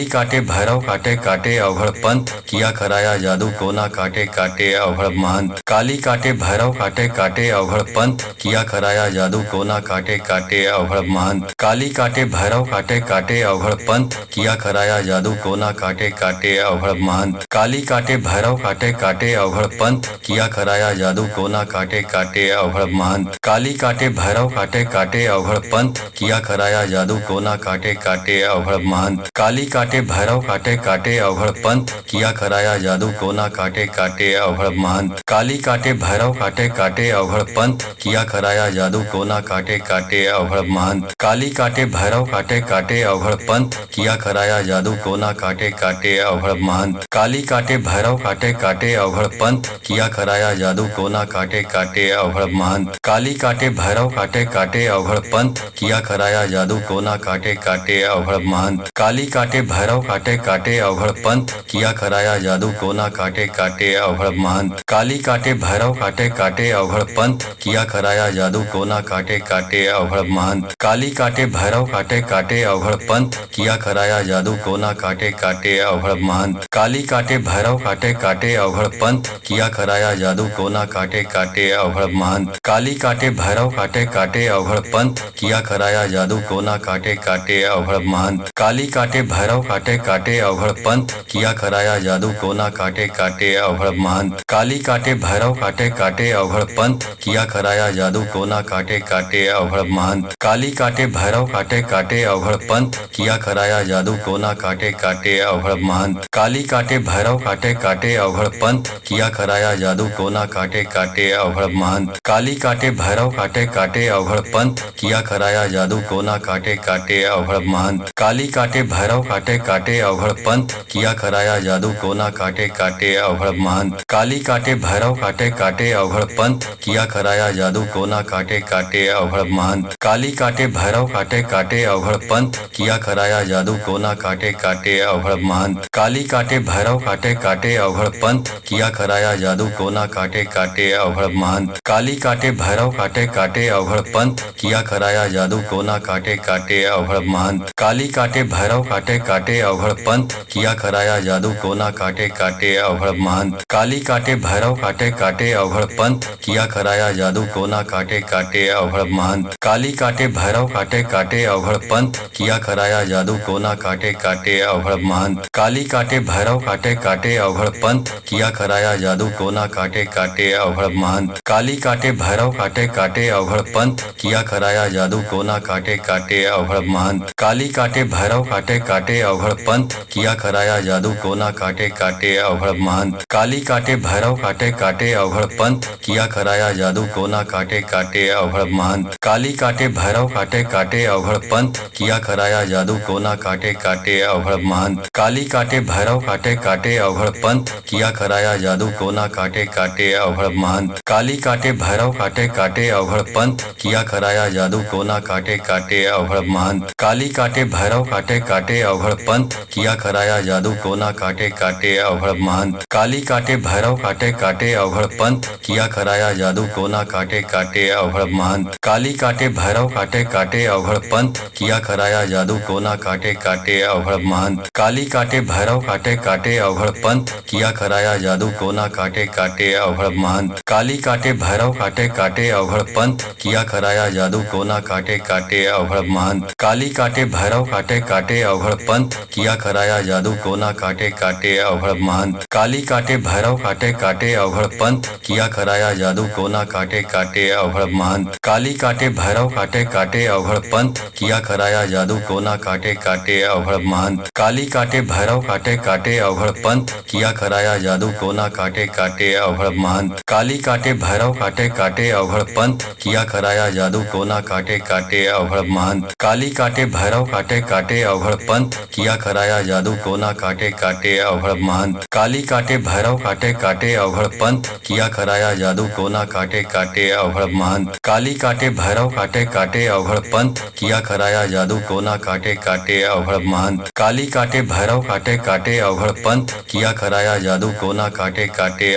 काटे भैरव काटे काटे अवघड़ पंथ किया कराया जादू टोना काटे काटे अवघड़ महंत। काली काटे भैरव काटे काटे अवघड़ पंथ किया कराया जादू टोना काटे काटे अवघड़ महंत। काली काटे भैरव काटे काटे अवघड़ पंथ किया कराया जादू टोना काटे काटे अवघड़ महंत। काली काटे भैरव काटे काटे अवघड़ पंथ किया कराया जादू टोना काटे काटे अवघड़ महंत। काली काटे भैरव काटे काटे अवघड़ पंथ किया कराया जादू टोना काटे काटे अवघड़ महंत। काली काटे भैरव काटे काटे अवघड़ पंथ किया कराया जादू टोना काटे काटे अवघड़ महंत। काली काटे भैरव काटे काटे अवघड़ पंथ किया कराया जादू टोना काटे काटे अवघड़ महंत। काली काटे भैरव काटे काटे अवघड़ पंथ किया कराया जादू टोना काटे काटे अवघड़ महंत। काली काटे भैरव काटे काटे अवघड़ पंथ किया कराया जादू टोना काटे काटे अवघड़ महंत। काली काटे भैरव काटे काटे अवघड़ पंथ किया कराया जादू टोना काटे काटे अवघड़ महंत। काली काटे भैरव काटे काटे अवघड़ पंथ किया कराया जादू टोना काटे काटे अवघड़ महंत। काली काटे भैरव काटे काटे अवघड़ पंथ किया किया कराया जादू टोना काटे काटे अवघड़ महंत। काली काटे भैरव काटे काटे अवघड़ पंथ किया कराया जादू टोना काटे काटे अवघड़ महंत। काली काटे भैरव काटे काटे अवघड़ पंथ किया कराया जादू टोना काटे काटे अवघड़ महंत। काली काटे भैरव काटे काटे अवघड़ पंथ किया कराया जादू टोना काटे काटे अवघड़ महंत। काली काटे भैरव काटे काटे अवघड़ पंथ किया कराया जादू टोना काटे काटे अवघड़ महंत। काली काटे भैरव काटे काटे अवघड़ पंथ किया कराया जादू टोना काटे काटे अवघड़ महंत। काली काटे भैरव काटे काटे अवघड़ पंथ किया कराया जादू टोना काटे काटे अवघड़ महंत। काली काटे भैरव काटे काटे अवघड़ पंथ किया कराया जादू टोना काटे काटे अवघड़ महंत। काली काटे भैरव काटे काटे अवघड़ पंथ किया कराया जादू टोना काटे काटे अवघड़ महंत। काली काटे भैरव काटे काटे अवघड़ पंथ किया कराया जादू टोना काटे काटे अवघड़ महंत। काली काटे भैरव काटे काटे अवघड़ पंथ किया कराया जादू टोना काटे काटे अवघड़ महंत। काली काटे भैरव काटे काटे अवघड़ पंथ किया कराया जादू टोना काटे काटे अवघड़ महंत। काली काटे भैरव काटे काटे अवघड़ पंथ किया कराया जादू टोना काटे काटे अवघड़ महंत। काली काटे भैरव काटे काटे अवघड़ पंथ किया कराया जादू टोना काटे काटे अवघड़ महंत। काली काटे भैरव काटे काटे अवघड़ पंथ किया कराया जादू टोना काटे काटे अवघड़ महंत। काली काटे भैरव काटे काटे अवघड़ पंथ किया कराया जादू टोना काटे काटे अवघड़ महंत। काली काटे भैरव काटे काटे अवघड़ पंथ किया कराया जादू टोना काटे काटे अवघड़ महंत। काली काटे भैरव काटे काटे अवघड़ पंथ किया कराया जादू टोना काटे काटे अवघड़ महंत। काली काटे भैरव काटे काटे अवघड़ पंथ किया कराया जादू टोना काटे काटे अवघड़ महंत। काली काटे भैरव काटे काटे अवघड़ पंथ किया कराया जादू टोना काटे काटे अवघड़ महंत। काली काटे भैरव काटे काटे अवघड़ पंथ किया कराया जादू टोना काटे काटे अवघड़ महंत। काली काटे भैरव काटे काटे अवघड़ पंथ किया कराया जादू टोना काटे काटे अवघड़ महंत। काली काटे भैरव काटे काटे अवघड़ पंथ किया कराया जादू टोना काटे काटे अवघड़ महंत। काली काटे भैरव काटे काटे अवघड़ पंथ किया कराया जादू टोना काटे काटे अवघड़ महंत। काली काटे भैरव काटे काटे अवघड़ पंथ किया कराया जादू टोना काटे काटे अवघड़ महंत। काली काटे भैरव काटे काटे अवघड़ पंथ किया कराया जादू टोना काटे काटे अवघड़ महंत। काली काटे भैरव काटे काटे अवघड़ पंथ किया कराया जादू टोना काटे काटे अवघड़ महंत। काली काटे भैरव काटे काटे अवघड़ पंथ किया कराया जादू टोना काटे काटे अवघड़ महंत। काली काटे भैरव काटे काटे अवघड़ पंथ किया कराया जादू टोना काटे काटे अवघड़ महंत। काली काटे भैरव काटे काटे अवघड़ पंथ किया कराया जादू टोना काटे काटे अवघड़ महंत। काली काटे भैरव काटे काटे अवघड़ पंथ किया कराया जादू टोना काटे काटे अवघड़ महंत। काली काटे भैरव काटे काटे अवघड़ पंथ किया कराया जादू टोना काटे काटे अवघड़ महंत। काली काटे भैरव काटे काटे अवघड़ पंथ किया कराया जादू टोना काटे काटे अवघड़ महंत। काली काटे भैरव काटे काटे अवघड़ पंथ किया कराया जादू टोना काटे काटे अवघड़ महंत। काली काटे भैरव काटे काटे अवघड़ पंथ किया कराया जादू टोना काटे काटे अवघड़ महंत। काली काटे भैरव काटे काटे अवघड़ पंथ किया कराया जादू टोना काटे काटे अवघड़ महंत। काली काटे भैरव काटे काटे अवघड़ पंथ किया कराया जादू टोना काटे काटे अवघड़ महंत। काली काटे भैरव काटे काटे अवघड़ पंथ किया कराया जादू टोना काटे काटे अवघड़ महंत। काली काटे भैरव काटे काटे अवघड़ पंथ किया कराया जादू टोना काटे काटे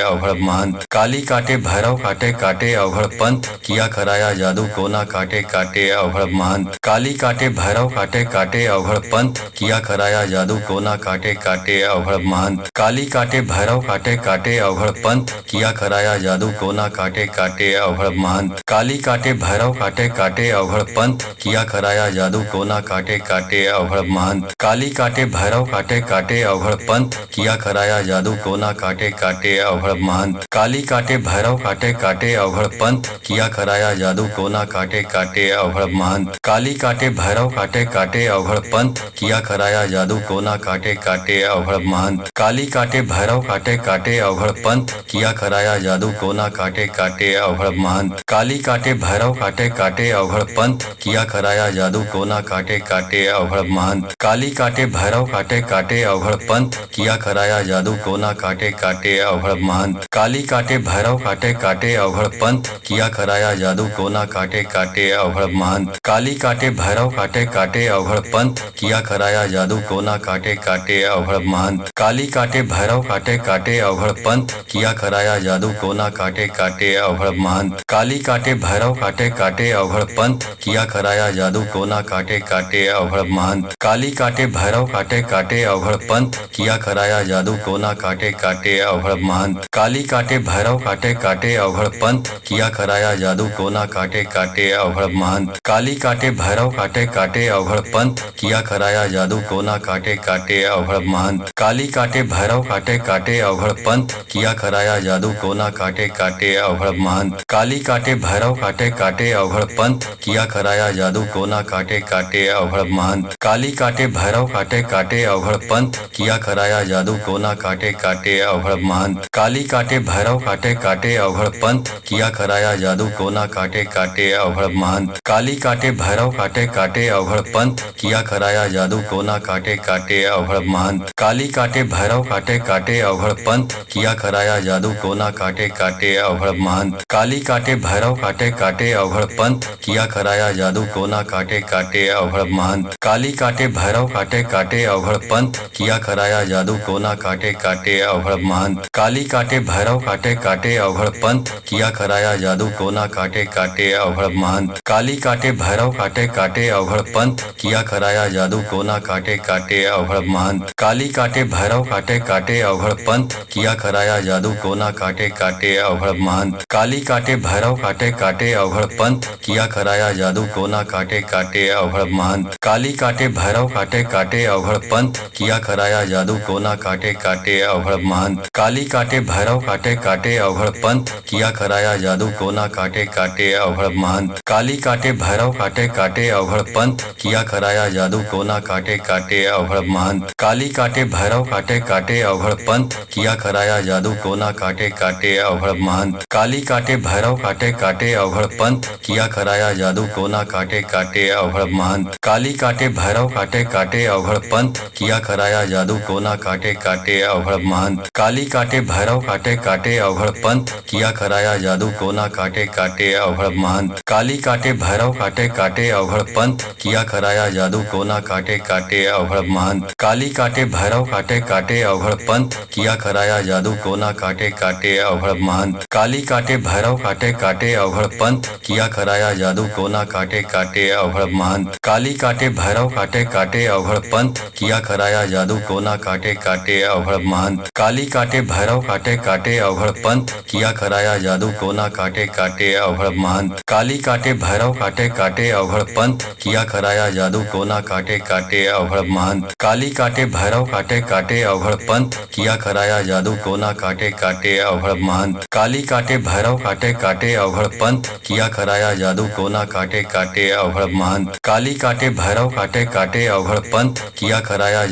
अवघड़ महंत। काली काटे भैरव काटे काटे अवघड़ पंथ किया कराया जादू टोना काटे काटे अवघड़ महंत। काली काटे भैरव काटे काटे अवघड़ पंथ किया कराया जादू टोना काटे काटे अवघड़ महंत। काली काटे भैरव काटे काटे अवघड़ पंथ किया कराया जादू टोना काटे काटे अवघड़ महंत। काली काटे भैरव काटे काटे अवघड़ पंथ किया कराया जादू टोना काटे काटे अवघड़ महंत। काली काटे भैरव काटे काटे अवघड़ पंथ किया कराया जादू टोना काटे काटे अवघड़ महंत। काली काटे भैरव काटे काटे अवघड़ पंथ किया कराया जादू टोना काटे काटे अवघड़ महंत। काली काटे भैरव काटे काटे अवघड़ पंथ किया कराया जादू टोना काटे काटे अवघड़ महंत। काली काटे भैरव काटे काटे अवघड़ पंथ किया कराया जादू टोना काटे काटे अवघड़ महंत। काली काटे भैरव काटे काटे अवघड़ पंथ किया कराया जादू टोना काटे काटे अवघड़ महंत। काली काटे भैरव काटे काटे अवघड़ पंथ किया कराया जादू टोना काटे काटे अवघड़ महंत। काली काटे भैरव काटे काटे अवघड़ पंथ किया कराया जादू टोना काटे काटे अवघड़ महंत। काली काटे भैरव काटे काटे अवघड़ पंथ किया कराया जादू टोना काटे काटे अवघड़ महंत। महंत। काली काटे भैरव काटे काटे अवघड़ पंथ, किया कराया जादू टोना काटे काटे अवघड़ महंत। काली काटे भैरव काटे काटे अवघड़ पंथ, किया कराया जादू टोना काटे काटे अवघड़ महंत। काली काटे भैरव काटे काटे अवघड़ पंथ, किया कराया जादू टोना काटे काटे अवघड़ महंत। काली काटे भैरव काटे काटे अवघड़ पंथ, किया कराया जादू टोना काटे काटे अवघड़ महंत। काली काटे भैरव काटे काटे अवघड़ पंथ, किया कराया जादू टोना काटे काटे अवघड़ महंत। काली काटे भैरव काटे काटे अवघड़ पंथ, किया कराया जादू टोना काटे काटे अवघड़ महंत। काली काटे भैरव काटे काटे अवघड़ पंथ, किया कराया जादू टोना काटे काटे अवघड़ महंत। काली काटे भैरव काटे काटे अवघड़ पंथ, किया कराया जादू टोना काटे काटे अवघड़ महंत। काली काटे भैरव काटे काटे अवघड़ पंथ, किया कराया जादू टोना काटे काटे अवघड़ महंत। काली काटे भैरव काटे काटे अवघड़ पंथ, किया कराया जादू टोना काटे काटे अवघड़ महंत। काली काटे भैरव काटे काटे अवघड़ पंथ, किया कराया जादू टोना काटे काटे अवघड़ महंत। काली काटे भैरव काटे काटे अवघड़ पंथ, किया कराया जादू टोना काटे काटे अवघड़ महंत। काली काटे भैरव काटे काटे अवघड़ पंथ, किया कराया जादू टोना काटे काटे अवघड़ महंत। काली काटे भैरव काटे काटे अवघड़ पंथ, किया कराया जादू टोना काटे काटे अवघड़ महंत। काली काटे भैरव काटे काटे अवघड़ पंथ, किया कराया जादू टोना काटे काटे अवघड़ महंत। काली काटे भैरव काटे काटे अवघड़ पंथ, किया कराया जादू टोना काटे काटे अवघड़ महंत। काली काटे भैरव काटे काटे अवघड़ पंथ, किया कराया जादू टोना काटे काटे अवघड़ महंत। काली काटे भैरव काटे काटे अवघड़ पंथ, किया कराया जादू टोना काटे काटे अवघड़ महंत। काली काटे भैरव काटे काटे अवघड़ पंथ, किया कराया जादू टोना काटे काटे अवघड़ महंत। काली काटे भैरव काटे काटे अवघड़ पंथ, किया कराया जादू टोना काटे काटे अवघड़ महंत। काली काटे भैरव काटे काटे अवघड़ पंथ, किया कराया जादू टोना काटे काटे अवघड़ महंत। काली काटे भैरव काटे काटे अवघड़ पंथ, किया कराया जादू टोना काटे काटे अवघड़ महंत। काली काटे भैरव काटे काटे अवघड़ पंथ, किया कराया जादू टोना काटे काटे अवघड़ महंत। काली काटे भैरव काटे काटे अवघड़ पंथ, किया कराया जादू टोना काटे काटे अवघड़ महंत। काली काटे भैरव काटे काटे अवघड़ पंथ, किया कराया जादू टोना काटे काटे अवघड़ महंत। काली काटे भैरव काटे काटे अवघड़ पंथ, किया कराया जादू टोना काटे काटे अवघड़ महंत। काली काटे भैरव काटे काटे अवघड़ पंथ, किया कराया जादू टोना काटे काटे अवघड़ महंत। काली काटे भैरव काटे काटे अवघड़ पंथ, किया कराया जादू टोना काटे काटे अवघड़ महंत। काली काटे भैरव काटे काटे अवघड़ पंथ, किया कराया जादू टोना काटे काटे अवघड़ महंत। काली काटे भैरव काटे काटे अवघड़ पंथ, किया कराया जादू टोना काटे काटे अवघड़ महंत। काली काटे भैरव काटे काटे अवघड़ पंथ, किया कराया जादू टोना काटे काटे अवघड़ महंत। काली काटे भैरव काटे काटे अवघड़ पंथ, किया कराया जादू टोना काटे काटे अवघड़ महंत। काली काटे भैरव काटे काटे अवघड़ पंथ, किया कराया जादू टोना काटे काटे अवघड़ महंत। काली काटे भैरव काटे काटे अवघड़ पंथ, किया कराया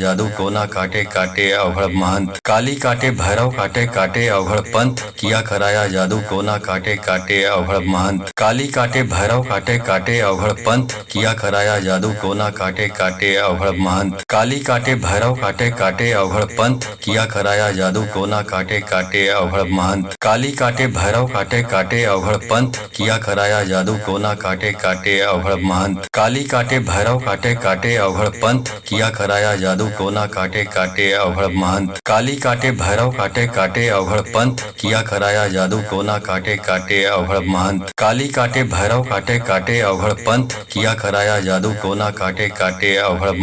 जादू टोना काटे काटे अवघड़ महंत। काली काटे भैरव काटे काटे अवघड़ पंथ, किया कराया जादू टोना काटे काटे अवघड़ महंत। काली काटे भैरव काटे काटे अवघड़ पंथ, किया कराया जादू टोना काटे काटे अवघड़ महंत। काली काटे भैरव काटे काटे अवघड़ पंथ, किया कराया जादू टोना काटे काटे अवघड़ महंत। काली काटे भैरव काटे काटे अवघड़ पंथ, किया कराया जादू टोना काटे काटे अवघड़ महंत। काली काटे भैरव काटे काटे अवघड़ पंथ, किया कराया जादू टोना काटे काटे अवघड़ महंत। काली काटे भैरव काटे काटे अवघड़ पंथ, किया कराया जादू टोना काटे काटे अवघड़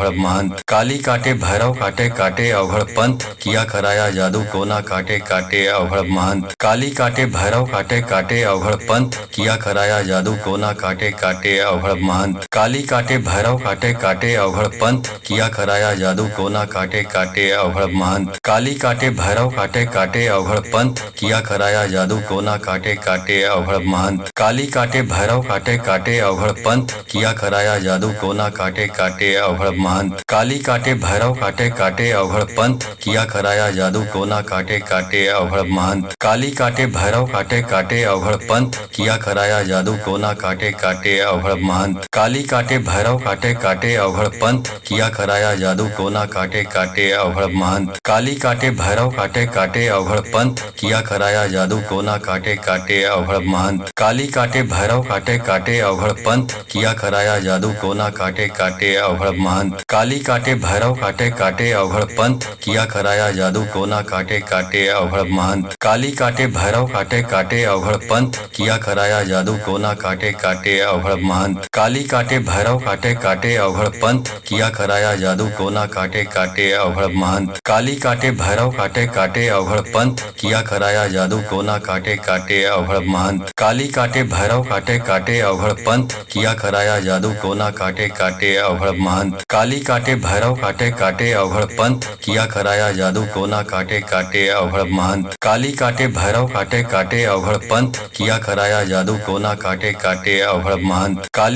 महंत। काली काटे भैरव काटे काटे अवघड़ पंथ, किया कराया जादू टोना काटे काटे अवघड़ महंत। काली काटे भैरव काटे काटे अवघड़ पंथ, किया कराया जादू टोना काटे काटे अवघड़ महंत। काली काटे भैरव काटे काटे अवघड़ पंथ, किया कराया जादू टोना काटे काटे अवघड़ महंत। काली काटे भैरव काटे काटे अवघड़ पंथ, किया कराया जादू टोना काटे काटे अवघड़ महंत। काली काटे भैरव काटे काटे अवघड़ पंथ, किया कराया जादू टोना काटे काटे अवघड़ महंत। काली काटे भैरव काटे काटे अवघड़ पंथ, किया कराया जादू टोना काटे काटे अवघड़ महंत। काली काटे भैरव काटे काटे अवघड़ पंथ, किया कराया जादू टोना काटे काटे अवघड़ महंत। काली काटे भैरव काटे काटे अवघड़ पंथ, किया कराया जादू टोना काटे काटे अवघड़ महंत। काली काटे भैरव काटे काटे अवघड़ पंथ, किया कराया जादू टोना काटे काटे अवघड़ महंत। काली काटे भैरव काटे काटे अवघड़ पंथ, किया कराया जादू टोना काटे काटे अवघड़ महंत। काली काटे भैरव काटे काटे अवघड़ पंथ, किया कराया जादू टोना काटे काटे अवघड़ महंत। काली काटे भैरव काटे काटे अवघड़ पंथ किया कराया जादू टोना काटे काटे अवघड़ महंत। काली काटे भैरव काटे काटे अवघड़ पंथ किया कराया जादू टोना काटे काटे अवघड़ महंत। काली काटे भैरव काटे काटे अवघड़ पंथ किया कराया जादू टोना काटे काटे अवघड़ महंत। काली काटे भैरव काटे काटे अवघड़ पंथ किया कराया जादू टोना काटे काटे अवघड़ महंत। काली काटे भैरव काटे काटे अवघड़ पंथ किया कराया जादू टोना काटे काटे अवघड़ महंत। काली काटे भैरव काटे काटे अवघड़ पंथ किया कराया जादू टोना काटे काटे अवघड़ महंत। काली